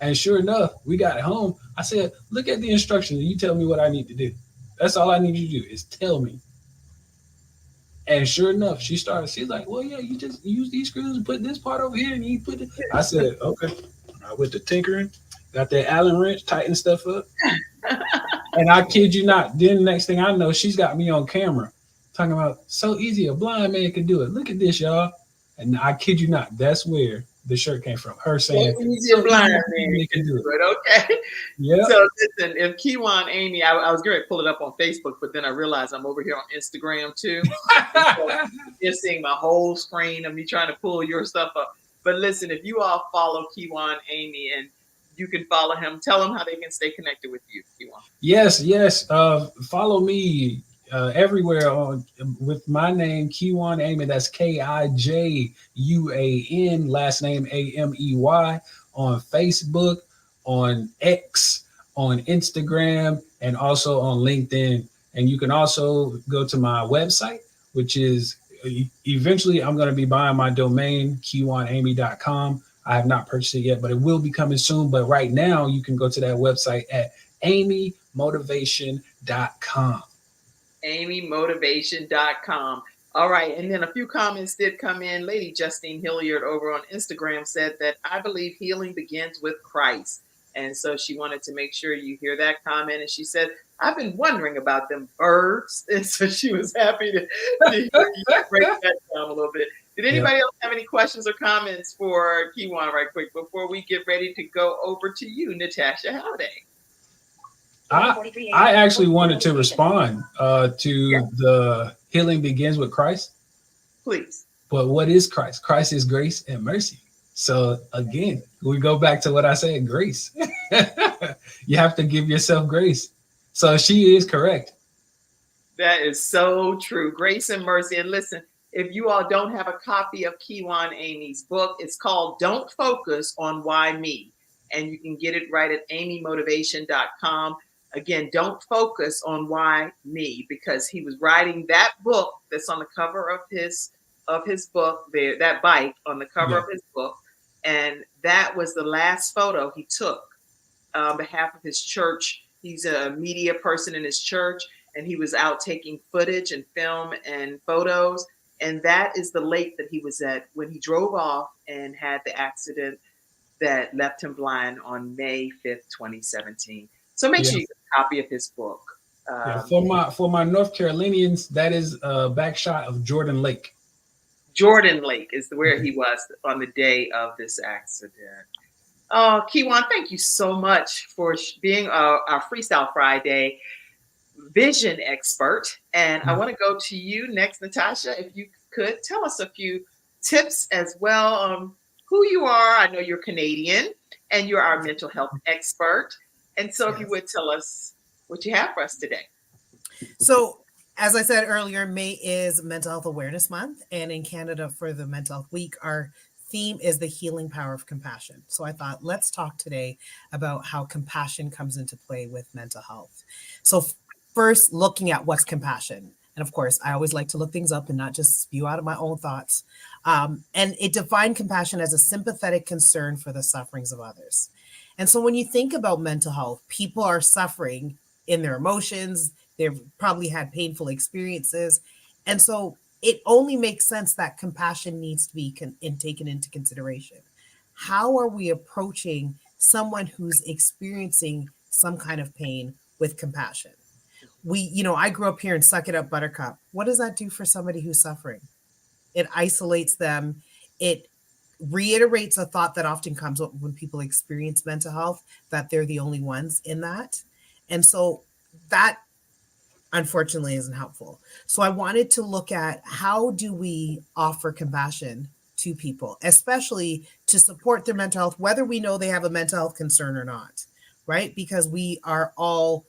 And sure enough, we got it home. I said, look at the instructions and you tell me what I need to do. That's all I need you to do is tell me. And sure enough, she's like, well, yeah, you just use these screws and put this part over here and you put it. I said, okay. I went to tinkering, got that Allen wrench, tightened stuff up. And I kid you not, then next thing I know, she's got me on camera talking about so easy, a blind man can do it. Look at this, y'all. And I kid you not, that's where the shirt came from. Her saying, easy, a blind man can do it. Okay. Yeah. So listen, if Kijuan Amey, I was going to pull it up on Facebook, but then I realized I'm over here on Instagram too. So you're seeing my whole screen of me trying to pull your stuff up. But listen, if you all follow Kijuan Amey, and you can follow him, tell them how they can stay connected with you, Kijuan. Yes. Follow me everywhere with my name, Kijuan Amey. That's Kijuan, last name Amey, on Facebook, on X, on Instagram, and also on LinkedIn. And you can also go to my website, which is eventually I'm going to be buying my domain, kijuanamey.com. I have not purchased it yet, but it will be coming soon. But right now you can go to that website at amymotivation.com. amymotivation.com. All right. And then a few comments did come in. Lady Justine Hilliard over on Instagram said that I believe healing begins with Christ. And so she wanted to make sure you hear that comment. And she said, I've been wondering about them birds. And so she was happy to hear you break that down a little bit. Did anybody else have any questions or comments for Kijuan right quick before we get ready to go over to you, Natasha Halliday? I actually wanted to respond to the healing begins with Christ. Please. But what is Christ? Christ is grace and mercy. So again, we go back to what I said, grace. You have to give yourself grace. So she is correct. That is so true. Grace and mercy. And listen, if you all don't have a copy of Kijuan Amey's book, it's called Don't Focus on Why Me. And you can get it right at amymotivation.com. Again, don't focus on why me, because he was writing that book that's on the cover of his book there, that bike on the cover of his book. And that was the last photo he took on behalf of his church. He's a media person in his church, and he was out taking footage and film and photos. And that is the lake that he was at when he drove off and had the accident that left him blind on May 5th, 2017. So make sure you get a copy of his book. For my North Carolinians, that is a back shot of Jordan Lake. Jordan Lake is where he was on the day of this accident. Oh, Kijuan, thank you so much for being our Freestyle Friday vision expert. And I want to go to you next, Natasha. If you could tell us a few tips as well. Who you are. I know you're Canadian and you're our mental health expert. And so if you would tell us what you have for us today. So as I said earlier, May is Mental Health Awareness Month. And in Canada for the Mental Health Week, our theme is the healing power of compassion. So I thought, let's talk today about how compassion comes into play with mental health. So first, looking at what's compassion. And of course, I always like to look things up and not just spew out of my own thoughts. And it defined compassion as a sympathetic concern for the sufferings of others. And so when you think about mental health, people are suffering in their emotions. They've probably had painful experiences. And so it only makes sense that compassion needs to be taken into consideration. How are we approaching someone who's experiencing some kind of pain with compassion? I grew up here in Suck It Up Buttercup. What does that do for somebody who's suffering? It isolates them. It reiterates a thought that often comes up when people experience mental health, that they're the only ones in that. And so that unfortunately isn't helpful. So I wanted to look at how do we offer compassion to people, especially to support their mental health, whether we know they have a mental health concern or not, right? Because we are all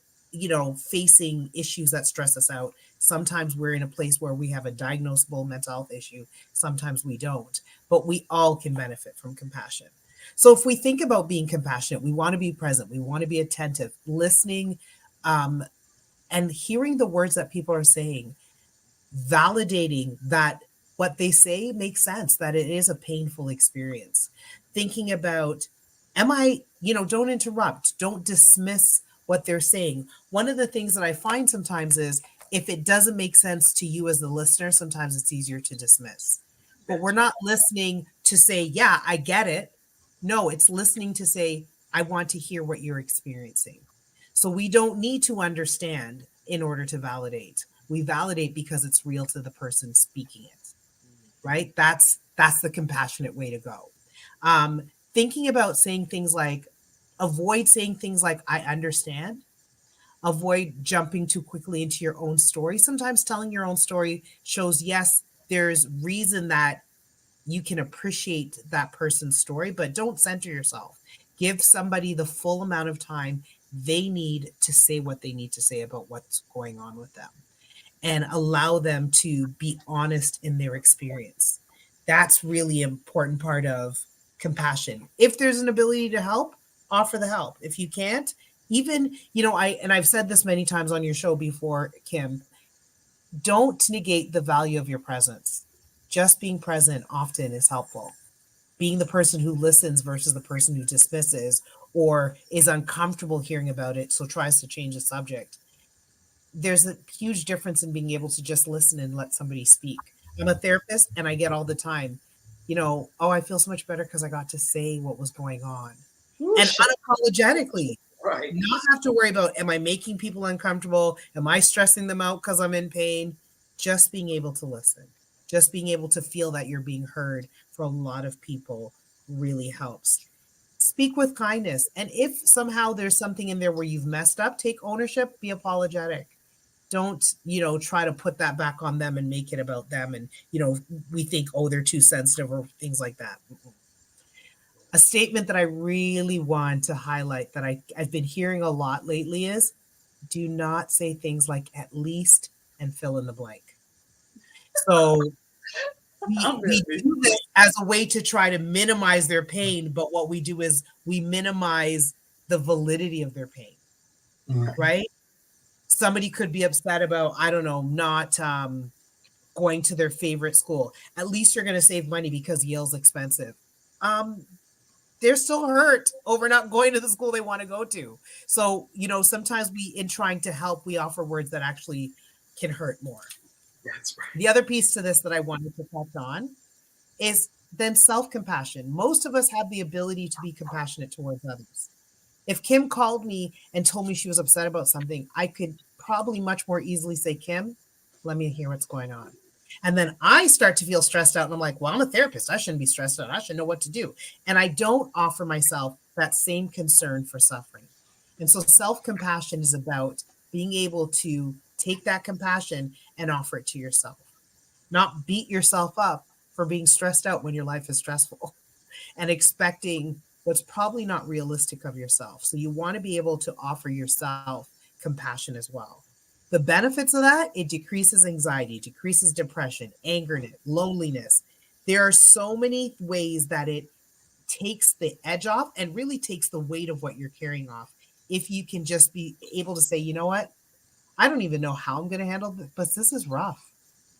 facing issues that stress us out. Sometimes we're in a place where we have a diagnosable mental health issue. Sometimes we don't, but we all can benefit from compassion. So if we think about being compassionate, we want to be present. We want to be attentive, listening, and hearing the words that people are saying, validating that what they say makes sense, that it is a painful experience. Thinking about, don't interrupt, don't dismiss what they're saying. One of the things that I find sometimes is if it doesn't make sense to you as the listener, sometimes it's easier to dismiss. But we're not listening to say, yeah, I get it. No, it's listening to say, I want to hear what you're experiencing. So we don't need to understand in order to validate. We validate because it's real to the person speaking it, right? That's the compassionate way to go. Thinking about saying things like, avoid saying things like, I understand. Avoid jumping too quickly into your own story. Sometimes telling your own story shows, yes, there's reason that you can appreciate that person's story, but don't center yourself. Give somebody the full amount of time they need to say what they need to say about what's going on with them, and allow them to be honest in their experience. That's really an important part of compassion. If there's an ability to help, offer the help. If you can't, even, I've said this many times on your show before, Kim, don't negate the value of your presence. Just being present often is helpful. Being the person who listens versus the person who dismisses or is uncomfortable hearing about it, so tries to change the subject. There's a huge difference in being able to just listen and let somebody speak. I'm a therapist and I get all the time, I feel so much better because I got to say what was going on. And unapologetically, right. Not have to worry about, am I making people uncomfortable? Am I stressing them out because I'm in pain? Just being able to listen, just being able to feel that you're being heard for a lot of people really helps. Speak with kindness. And if somehow there's something in there where you've messed up, take ownership, be apologetic. Don't, try to put that back on them and make it about them. And, we think, they're too sensitive or things like that. A statement that I really want to highlight that I've been hearing a lot lately is, do not say things like at least and fill in the blank. So we do this as a way to try to minimize their pain, but what we do is we minimize the validity of their pain, right? Somebody could be upset about, I don't know, not going to their favorite school. At least you're going to save money because Yale's expensive. They're still hurt over not going to the school they want to go to. So, sometimes in trying to help, we offer words that actually can hurt more. That's right. The other piece to this that I wanted to touch on is then self-compassion. Most of us have the ability to be compassionate towards others. If Kim called me and told me she was upset about something, I could probably much more easily say, Kim, let me hear what's going on. And then I start to feel stressed out and I'm like, well, I'm a therapist. I shouldn't be stressed out. I should know what to do. And I don't offer myself that same concern for suffering. And so self-compassion is about being able to take that compassion and offer it to yourself. Not beat yourself up for being stressed out when your life is stressful and expecting what's probably not realistic of yourself. So you want to be able to offer yourself compassion as well. The benefits of that, it decreases anxiety, decreases depression, anger, loneliness. There are so many ways that it takes the edge off and really takes the weight of what you're carrying off. If you can just be able to say, you know what? I don't even know how I'm going to handle this, but this is rough.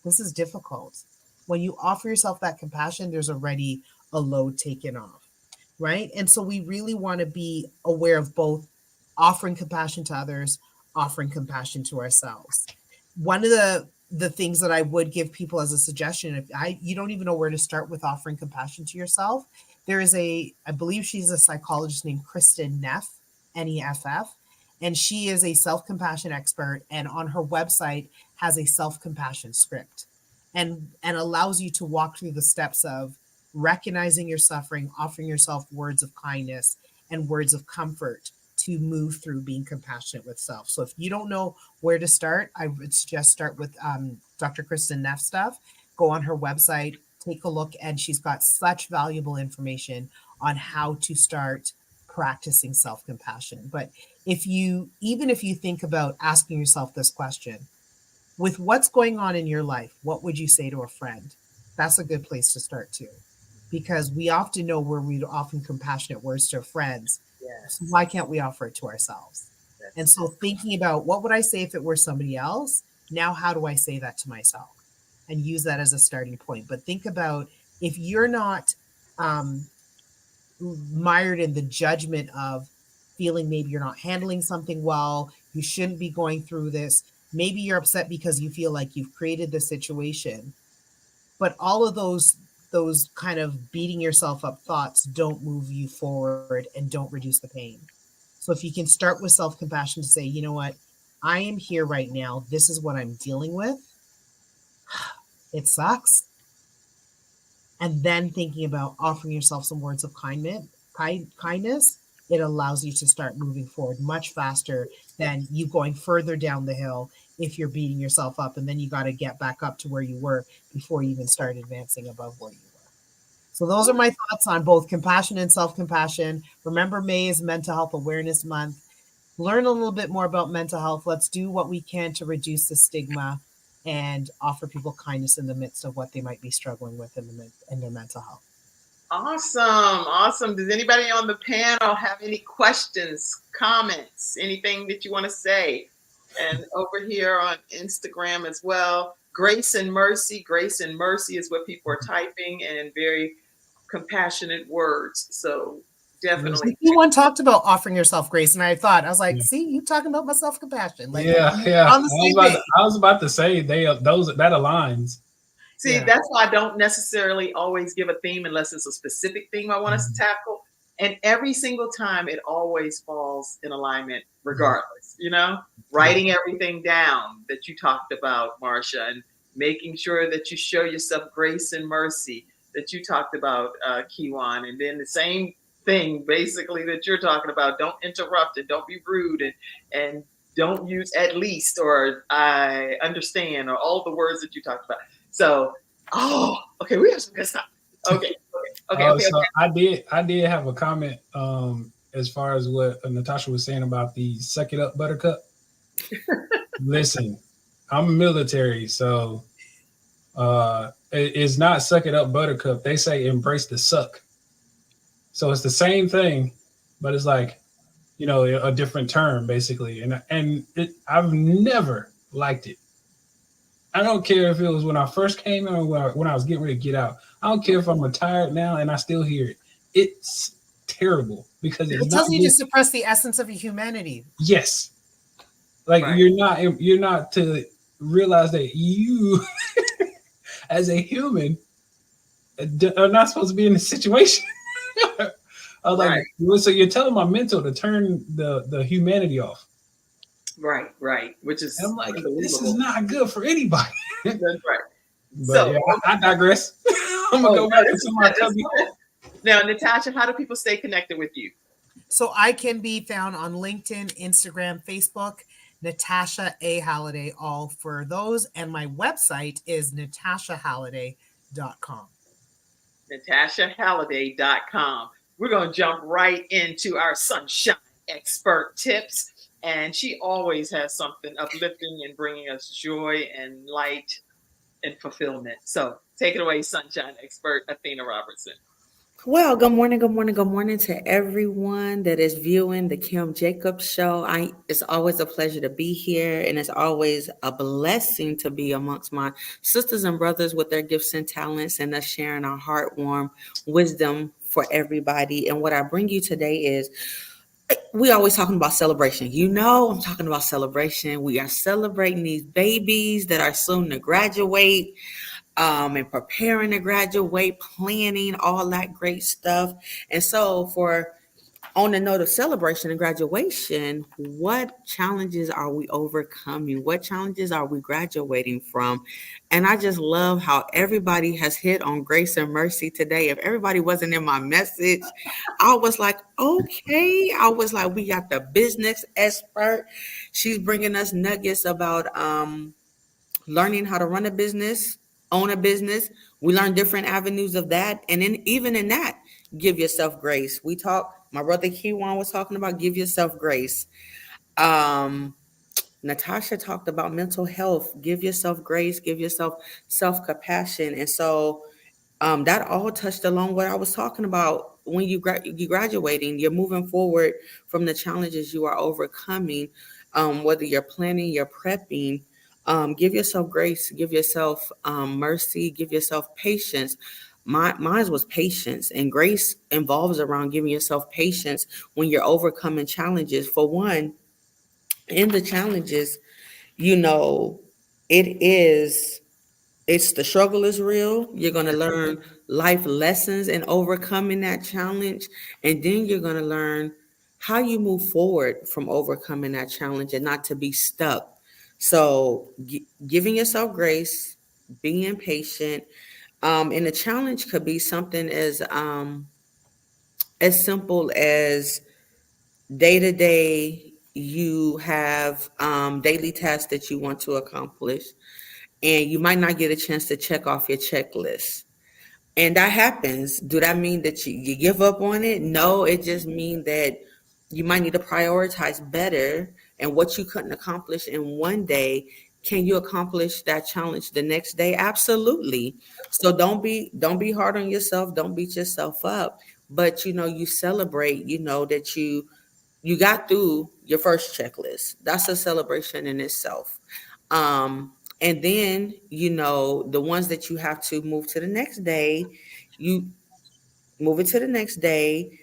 This is difficult. When you offer yourself that compassion, there's already a load taken off, right? And so we really want to be aware of both offering compassion to others, offering compassion to ourselves. One of the things that I would give people as a suggestion, if you don't even know where to start with offering compassion to yourself, there is I believe she's a psychologist named Kristen Neff, Neff, and she is a self-compassion expert, and on her website has a self-compassion script and allows you to walk through the steps of recognizing your suffering, offering yourself words of kindness and words of comfort to move through being compassionate with self. So if you don't know where to start, I would suggest start with Dr. Kristen Neff stuff. Go on her website, take a look, and she's got such valuable information on how to start practicing self-compassion. But even if you think about asking yourself this question, with what's going on in your life, what would you say to a friend? That's a good place to start too, because we often know where we often compassionate words to friends. Yes. So why can't we offer it to ourselves? And so thinking about what would I say if it were somebody else? Now, how do I say that to myself? And use that as a starting point. But think about if you're not mired in the judgment of feeling maybe you're not handling something well, you shouldn't be going through this. Maybe you're upset because you feel like you've created this situation. But all of those kind of beating yourself up thoughts don't move you forward and don't reduce the pain. So if you can start with self-compassion to say, you know what, I am here right now. This is what I'm dealing with. It sucks. And then thinking about offering yourself some words of kindness, it allows you to start moving forward much faster than you going further down the hill if you're beating yourself up. And then you got to get back up to where you were before you even start advancing above where you were. So those are my thoughts on both compassion and self-compassion. Remember, May is Mental Health Awareness Month. Learn a little bit more about mental health. Let's do what we can to reduce the stigma and offer people kindness in the midst of what they might be struggling with in their mental health. Awesome. Does anybody on the panel have any questions, comments, anything that you want to say? And over here on Instagram as well, Grace and Mercy. Grace and Mercy is what people are typing, and very compassionate words. So definitely. Everyone talked about offering yourself grace, and I was like, see, you talking about my self-compassion. Like, yeah. On the same page. I was about to say that aligns. See, that's why I don't necessarily always give a theme unless it's a specific theme I want us to tackle. And every single time it always falls in alignment regardless, writing everything down that you talked about, Marsha, and making sure that you show yourself grace and mercy that you talked about, Kijuan. And then the same thing basically that you're talking about, don't interrupt and don't be rude and don't use at least or I understand or all the words that you talked about. So, okay, we have some good stuff. Okay. Okay, okay, So okay. I did have a comment as far as what Natasha was saying about the suck it up buttercup. Listen, I'm military, so it's not suck it up buttercup. They say embrace the suck. So it's the same thing, but it's like, a different term basically. I've never liked it. I don't care if it was when I first came in or when I was getting ready to get out. I don't care if I'm retired now and I still hear it. It's terrible because it's It not tells you to good. suppress the essence of your humanity. Yes, like Right. you're not to realize that you as a human are not supposed to be in this situation. I was like, Right. so you're telling my mental to turn the humanity off. Right. Right. Which And is I'm like, this is unbelievable. not good for anybody. That's right. But So, yeah, I digress. I'm gonna oh go no, back this into is my good. This is tubby good. hole. Now, Natasha, how do people stay connected with you? So I can be found on LinkedIn, Instagram, Facebook, Natasha A. Halliday, all for those. And my website is natashahalliday.com. NatashaHalliday.com. We're going to jump right into our sunshine expert tips. And she always has something uplifting and bringing us joy and light and fulfillment. So take it away, sunshine expert Athena Robertson. Well, good morning, good morning, good morning to everyone that is viewing the Kim Jacobs show. It's always a pleasure to be here, and it's always a blessing to be amongst my sisters and brothers with their gifts and talents, and us sharing our heartwarm wisdom for everybody. And what I bring you today is we always talking about celebration. I'm talking about celebration. We are celebrating these babies that are soon to graduate, and preparing to graduate, planning all that great stuff. And so, on the note of celebration and graduation, what challenges are we overcoming? What challenges are we graduating from? And I just love how everybody has hit on grace and mercy today. If everybody wasn't in my message, I was like, okay. I was like, we got the business expert. She's bringing us nuggets about learning how to run a business, own a business. We learn different avenues of that. And then even in that, give yourself grace. My brother Kijuan was talking about give yourself grace. Um, Natasha talked about mental health. Give yourself grace, give yourself self-compassion. And so that all touched along what I was talking about when you graduating, you're moving forward from the challenges you are overcoming, whether you're planning, you're prepping. Give yourself grace, give yourself mercy, give yourself patience. Mine was patience, and grace involves around giving yourself patience when you're overcoming challenges. For one, in the challenges, you know, it is it's the struggle is real. You're going to learn life lessons and overcoming that challenge. And then you're going to learn how you move forward from overcoming that challenge and not to be stuck. So, giving yourself grace, being patient. And the challenge could be something as simple as day to day, you have daily tasks that you want to accomplish, and you might not get a chance to check off your checklist. And that happens. Do that mean that you give up on it? No, it just means that you might need to prioritize better. And what you couldn't accomplish in one day, can you accomplish that challenge the next day? Absolutely. So don't be hard on yourself. Don't beat yourself up. But you celebrate, that you got through your first checklist. That's a celebration in itself. And then, the ones that you have to move to the next day, you move it to the next day,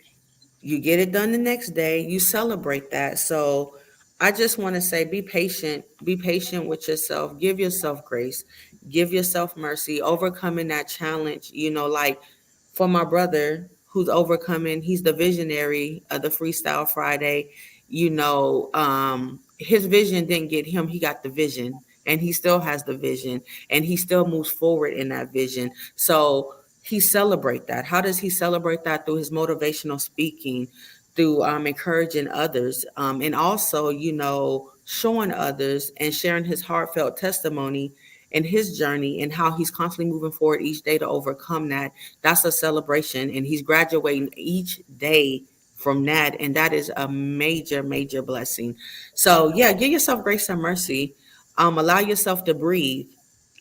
you get it done the next day, you celebrate that. So I just want to say be patient with yourself, give yourself grace, give yourself mercy, overcoming that challenge, like for my brother who's overcoming, he's the visionary of the Freestyle Friday, his vision didn't get him, he got the vision. And he still has the vision, and he still moves forward in that vision. So he celebrate that. How does he celebrate that? Through his motivational speaking, through encouraging others, and also, showing others and sharing his heartfelt testimony and his journey and how he's constantly moving forward each day to overcome that. That's a celebration, and he's graduating each day from that, and that is a major, major blessing. So yeah, give yourself grace and mercy. Allow yourself to breathe.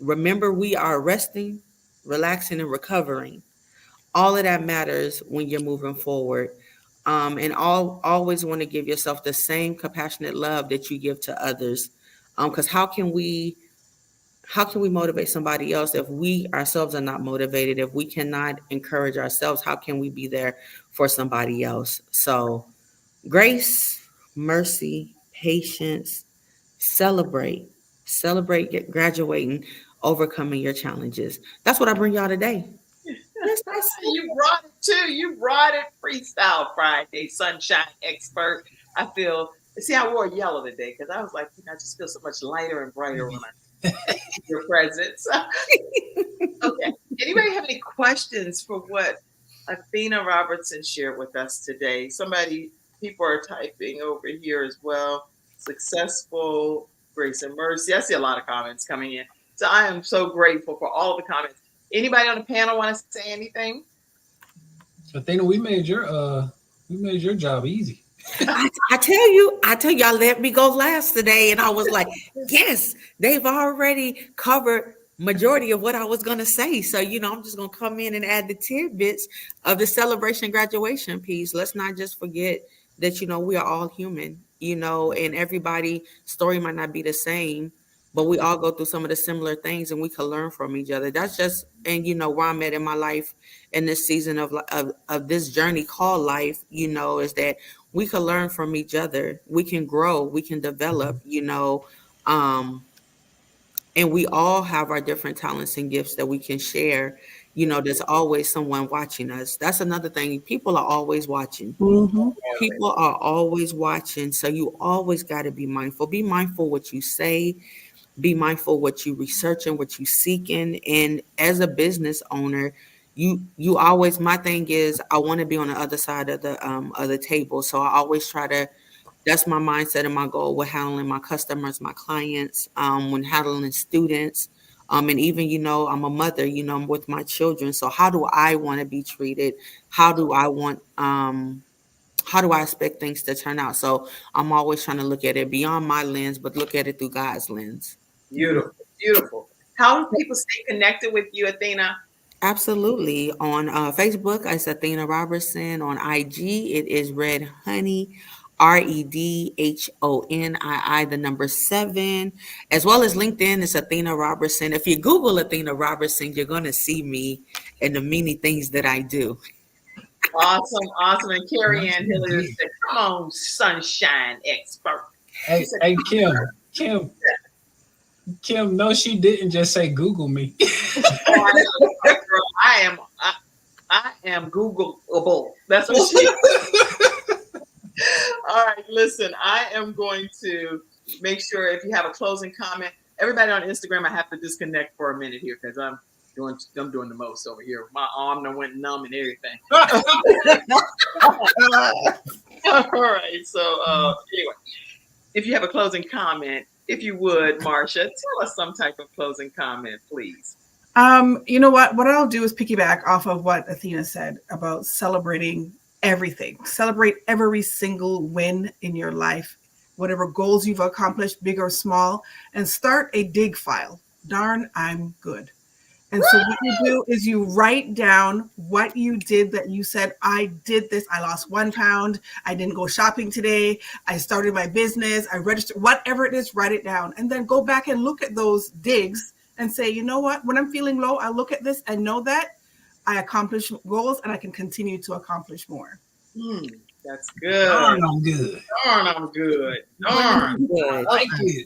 Remember, we are resting, relaxing, and recovering. All of that matters when you're moving forward. And always want to give yourself the same compassionate love that you give to others. Because how can we motivate somebody else if we ourselves are not motivated? If we cannot encourage ourselves, how can we be there for somebody else? So grace, mercy, patience, celebrate graduating, overcoming your challenges. That's what I bring y'all today. That's You brought it too. You brought it. Freestyle Friday, sunshine expert. I feel. See, I wore yellow today because I was like, I just feel so much lighter and brighter when I your presence. Okay. Anybody have any questions for what Athena Robertson shared with us today? People are typing over here as well. Successful, grace and mercy. I see a lot of comments coming in. So I am so grateful for all the comments. Anybody on the panel want to say anything? Athena, we made your job easy. I tell you, I let me go last today, and I was like, yes, they've already covered majority of what I was going to say. So, I'm just going to come in and add the tidbits of the celebration graduation piece. Let's not just forget that, we are all human, and everybody's story might not be the same, but we all go through some of the similar things, and we can learn from each other. That's just, and where I'm at in my life in this season of this journey called life, is that we can learn from each other. We can grow, we can develop, and we all have our different talents and gifts that we can share. There's always someone watching us. That's another thing. People are always watching. Mm-hmm. People are always watching. So you always got to be mindful. Be mindful what you say. Be mindful what you researching, what you seeking. And as a business owner, you always, my thing is, I want to be on the other side of the table. So I always try to, that's my mindset and my goal with handling my customers, my clients, when handling students. And even, I'm a mother, I'm with my children. So how do I want to be treated? How do I expect things to turn out? So I'm always trying to look at it beyond my lens, but look at it through God's lens. Beautiful, beautiful. How do people stay connected with you, Athena? Absolutely. On Facebook, it's Athena Robertson. On IG, it is Red Honey, REDHONII, the number 7, as well as LinkedIn. It's Athena Robertson. If you Google Athena Robertson, you're going to see me and the many things that I do. Awesome. And Carrie Ann Hillary said, come on, sunshine expert. Hey, Kim, no, she didn't just say Google me. I am Googleable. That's what she All right, listen, I am going to make sure if you have a closing comment, everybody on Instagram, I have to disconnect for a minute here because I'm doing the most over here. My arm done went numb and everything. All right, so anyway, if you have a closing comment, if you would, Marsha, tell us some type of closing comment, please. You know what? What I'll do is piggyback off of what Athena said about celebrating everything. Celebrate every single win in your life, whatever goals you've accomplished, big or small, and start a dig file. Darn, I'm good. And so what you do is you write down what you did that you said, I did this. I lost 1 pound. I didn't go shopping today. I started my business. I registered, whatever it is, write it down. And then go back and look at those digs and say, you know what? When I'm feeling low, I look at this and know that I accomplished goals and I can continue to accomplish more. That's good. Darn, I'm good. Darn. Good. Thank you.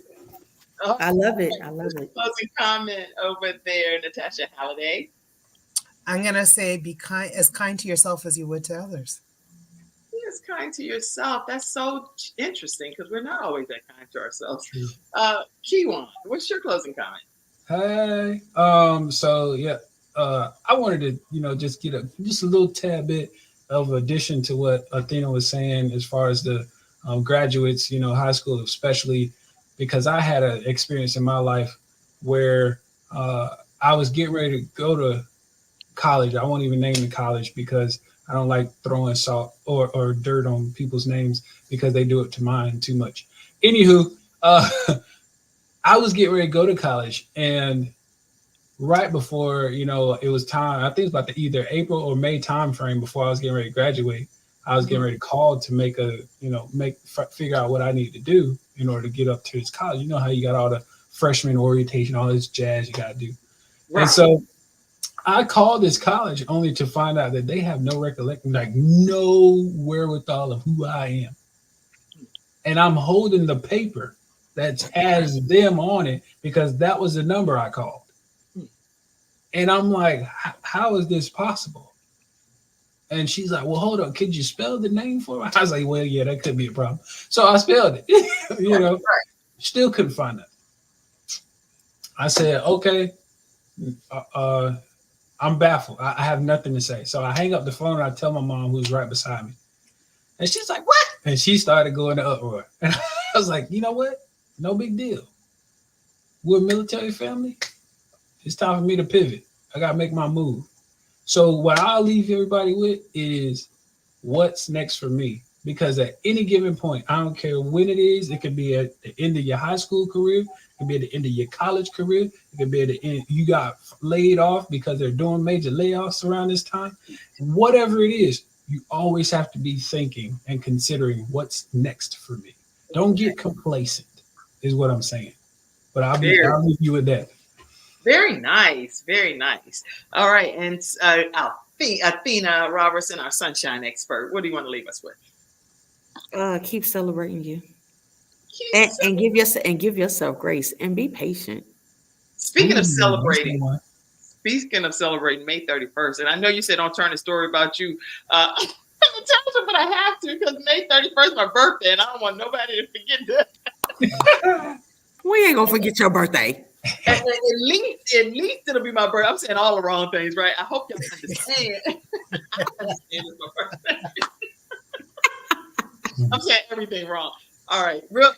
I love it. Closing comment over there, Natasha Halliday. I'm going to say be as kind to yourself as you would to others. Be as kind to yourself. That's so interesting because we're not always that kind to ourselves. Kijuan, what's your closing comment? Hey, so yeah, I wanted to, just get a little tad bit of addition to what Athena was saying as far as the graduates, high school, especially because I had an experience in my life where I was getting ready to go to college. I won't even name the college because I don't like throwing salt or dirt on people's names because they do it to mine too much. Anywho, I was getting ready to go to college, and right before it was time. I think it was about the either April or May time frame before I was getting ready to graduate. I was getting ready to call to make figure out what I need to do in order to get up to this college. You know how you got all the freshman orientation, all this jazz you got to do, Right. and so I called this college only to find out that they have no recollection, like no wherewithal of who I am. And I'm holding the paper that has them on it because that was the number I called. And I'm like, how is this possible? And she's like, well, hold on. Could you spell the name for me? I was like, well, yeah, that could be a problem. So I spelled it, still couldn't find it. I said, okay, I'm baffled. I have nothing to say. So I hang up the phone and I tell my mom, who's right beside me. And she's like, what? And she started going to uproar. And I was like, you know what? No big deal. We're a military family. It's time for me to pivot. I got to make my move. So what I'll leave everybody with is what's next for me. Because at any given point, I don't care when it is. It could be at the end of your high school career. It could be at the end of your college career. It could be at the end. You got laid off because they're doing major layoffs around this time. Whatever it is, you always have to be thinking and considering what's next for me. Don't get complacent, is what I'm saying. But I'll leave you with that. Very nice. Very nice. All right. And Athena Robertson, our sunshine expert, what do you want to leave us with? Keep celebrating you. And give yourself grace and be patient. Speaking of celebrating May 31st, and I know you said don't turn the story about you, but I have to because May 31st is my birthday, and I don't want nobody to forget that. We ain't gonna forget your birthday. At least it'll be my birthday. I'm saying all the wrong things, right? I hope y'all understand. I understand it's my birthday. I'm saying everything wrong. All right, real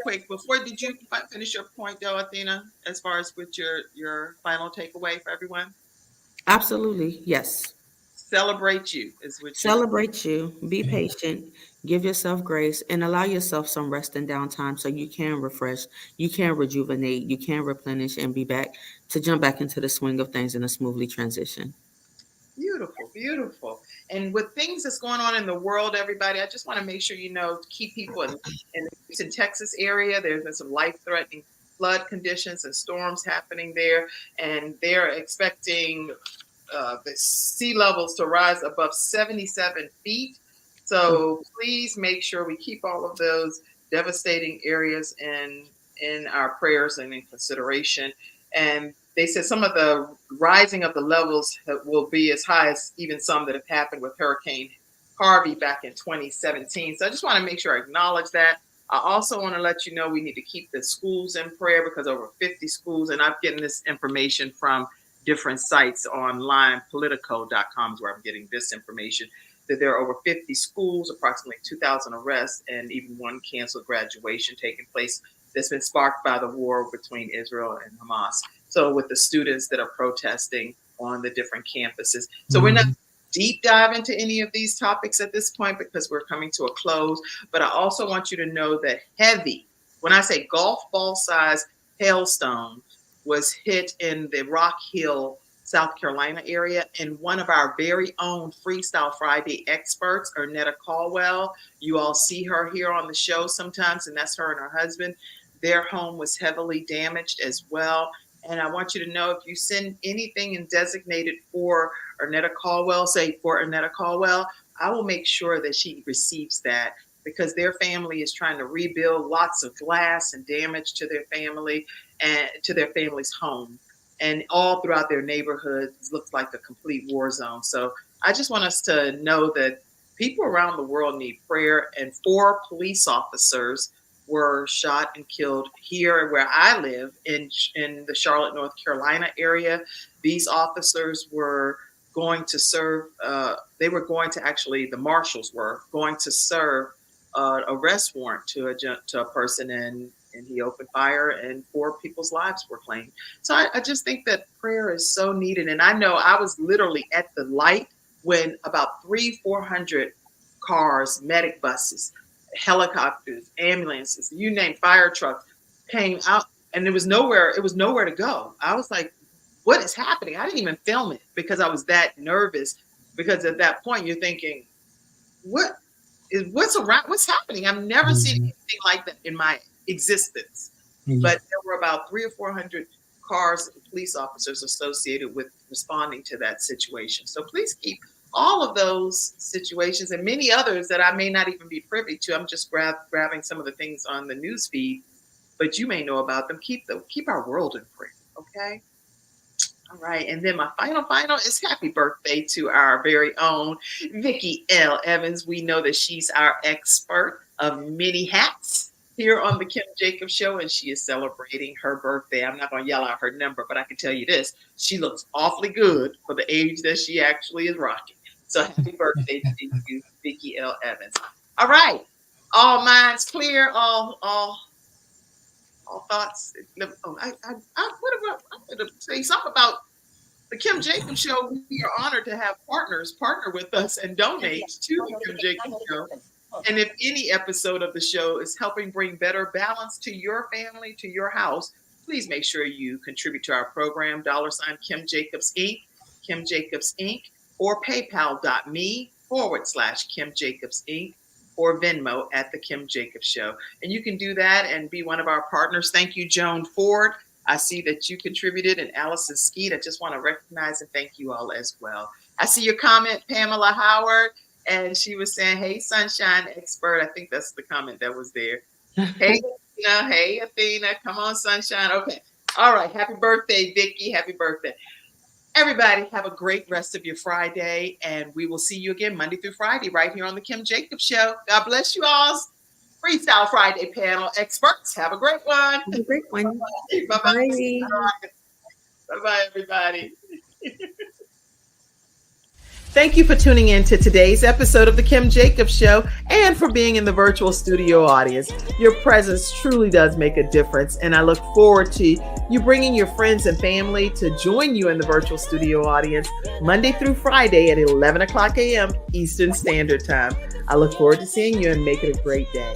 quick. Before, did you finish your point though, Athena? As far as with your final takeaway for everyone? Absolutely, yes. Celebrate you is what. Celebrate you. Be patient. Give yourself grace and allow yourself some rest and downtime so you can refresh, you can rejuvenate, you can replenish, and be back to jump back into the swing of things in a smoothly transition. Beautiful, beautiful. And with things that's going on in the world, everybody, I just want to make sure keep people in the Houston, Texas area. There's been some life-threatening flood conditions and storms happening there, and they're expecting the sea levels to rise above 77 feet. So please make sure we keep all of those devastating areas in our prayers and in consideration. And they said some of the rising of the levels will be as high as even some that have happened with Hurricane Harvey back in 2017. So I just want to make sure I acknowledge that. I also want to let you know we need to keep the schools in prayer because over 50 schools, and I'm getting this information from different sites online, politico.com is where I'm getting this information, that there are over 50 schools, approximately 2,000 arrests, and even one canceled graduation taking place that's been sparked by the war between Israel and Hamas. So with the students that are protesting on the different campuses. So we're not deep dive into any of these topics at this point because we're coming to a close. But I also want you to know that heavy, when I say golf ball size hailstone, was hit in the Rock Hill, South Carolina area. And one of our very own Freestyle Friday experts, Ernetta Caldwell, you all see her here on the show sometimes, and that's her and her husband. Their home was heavily damaged as well. And I want you to know if you send anything and designated for Ernetta Caldwell, say for Ernetta Caldwell, I will make sure that she receives that because their family is trying to rebuild lots of glass and damage to their family and to their family's home. And all throughout their neighborhood looks like a complete war zone. So I just want us to know that people around the world need prayer. And 4 police officers were shot and killed here where I live in the Charlotte, North Carolina area. These officers were going to serve, the marshals were going to serve an arrest warrant to a person in and he opened fire and 4 people's lives were claimed. So I just think that prayer is so needed. And I know I was literally at the light when about 300-400 cars, medic buses, helicopters, ambulances, you name, fire trucks came out, and it was nowhere to go. I was like, what is happening? I didn't even film it because I was that nervous, because at that point you're thinking, what's happening? I've never seen anything like that in my existence. But there were about 300 or 400 cars and police officers associated with responding to that situation. So please keep all of those situations and many others that I may not even be privy to. I'm just grabbing some of the things on the news feed, but you may know about them. Keep our world in prayer, okay? All right, and then my final is happy birthday to our very own Vicki L. Evans. We know that she's our expert of many hats here on the Kim Jacobs Show, and she is celebrating her birthday. I'm not going to yell out her number, but I can tell you this. She looks awfully good for the age that she actually is rocking. So happy birthday to you, Vicki L. Evans. All right, all minds clear, all thoughts. I'm going to say something about the Kim Jacobs Show. We are honored to have partners partner with us and donate to the Kim Jacobs Show. And if any episode of the show is helping bring better balance to your family, to your house, please make sure you contribute to our program, $Kimjacobsinc, Kimjacobsinc, or paypal.me/KimJacobsInc, or Venmo at the Kim Jacobs Show. And you can do that and be one of our partners. Thank you, Joan Ford. I see that you contributed, and Allison Skeet. I just want to recognize and thank you all as well. I see your comment, Pamela Howard, and she was saying, hey, Sunshine Expert. I think that's the comment that was there. Hey, Athena. Hey, Athena. Come on, Sunshine. Okay. All right. Happy birthday, Vicki. Happy birthday. Everybody, have a great rest of your Friday, and we will see you again Monday through Friday right here on the Kim Jacobs Show. God bless you all. Freestyle Friday panel experts. Have a great one. Have a great one. Bye-bye. Bye-bye, everybody. Thank you for tuning in to today's episode of the Kim Jacobs Show and for being in the virtual studio audience. Your presence truly does make a difference, and I look forward to you bringing your friends and family to join you in the virtual studio audience Monday through Friday at 11 o'clock a.m. Eastern Standard Time. I look forward to seeing you and make it a great day.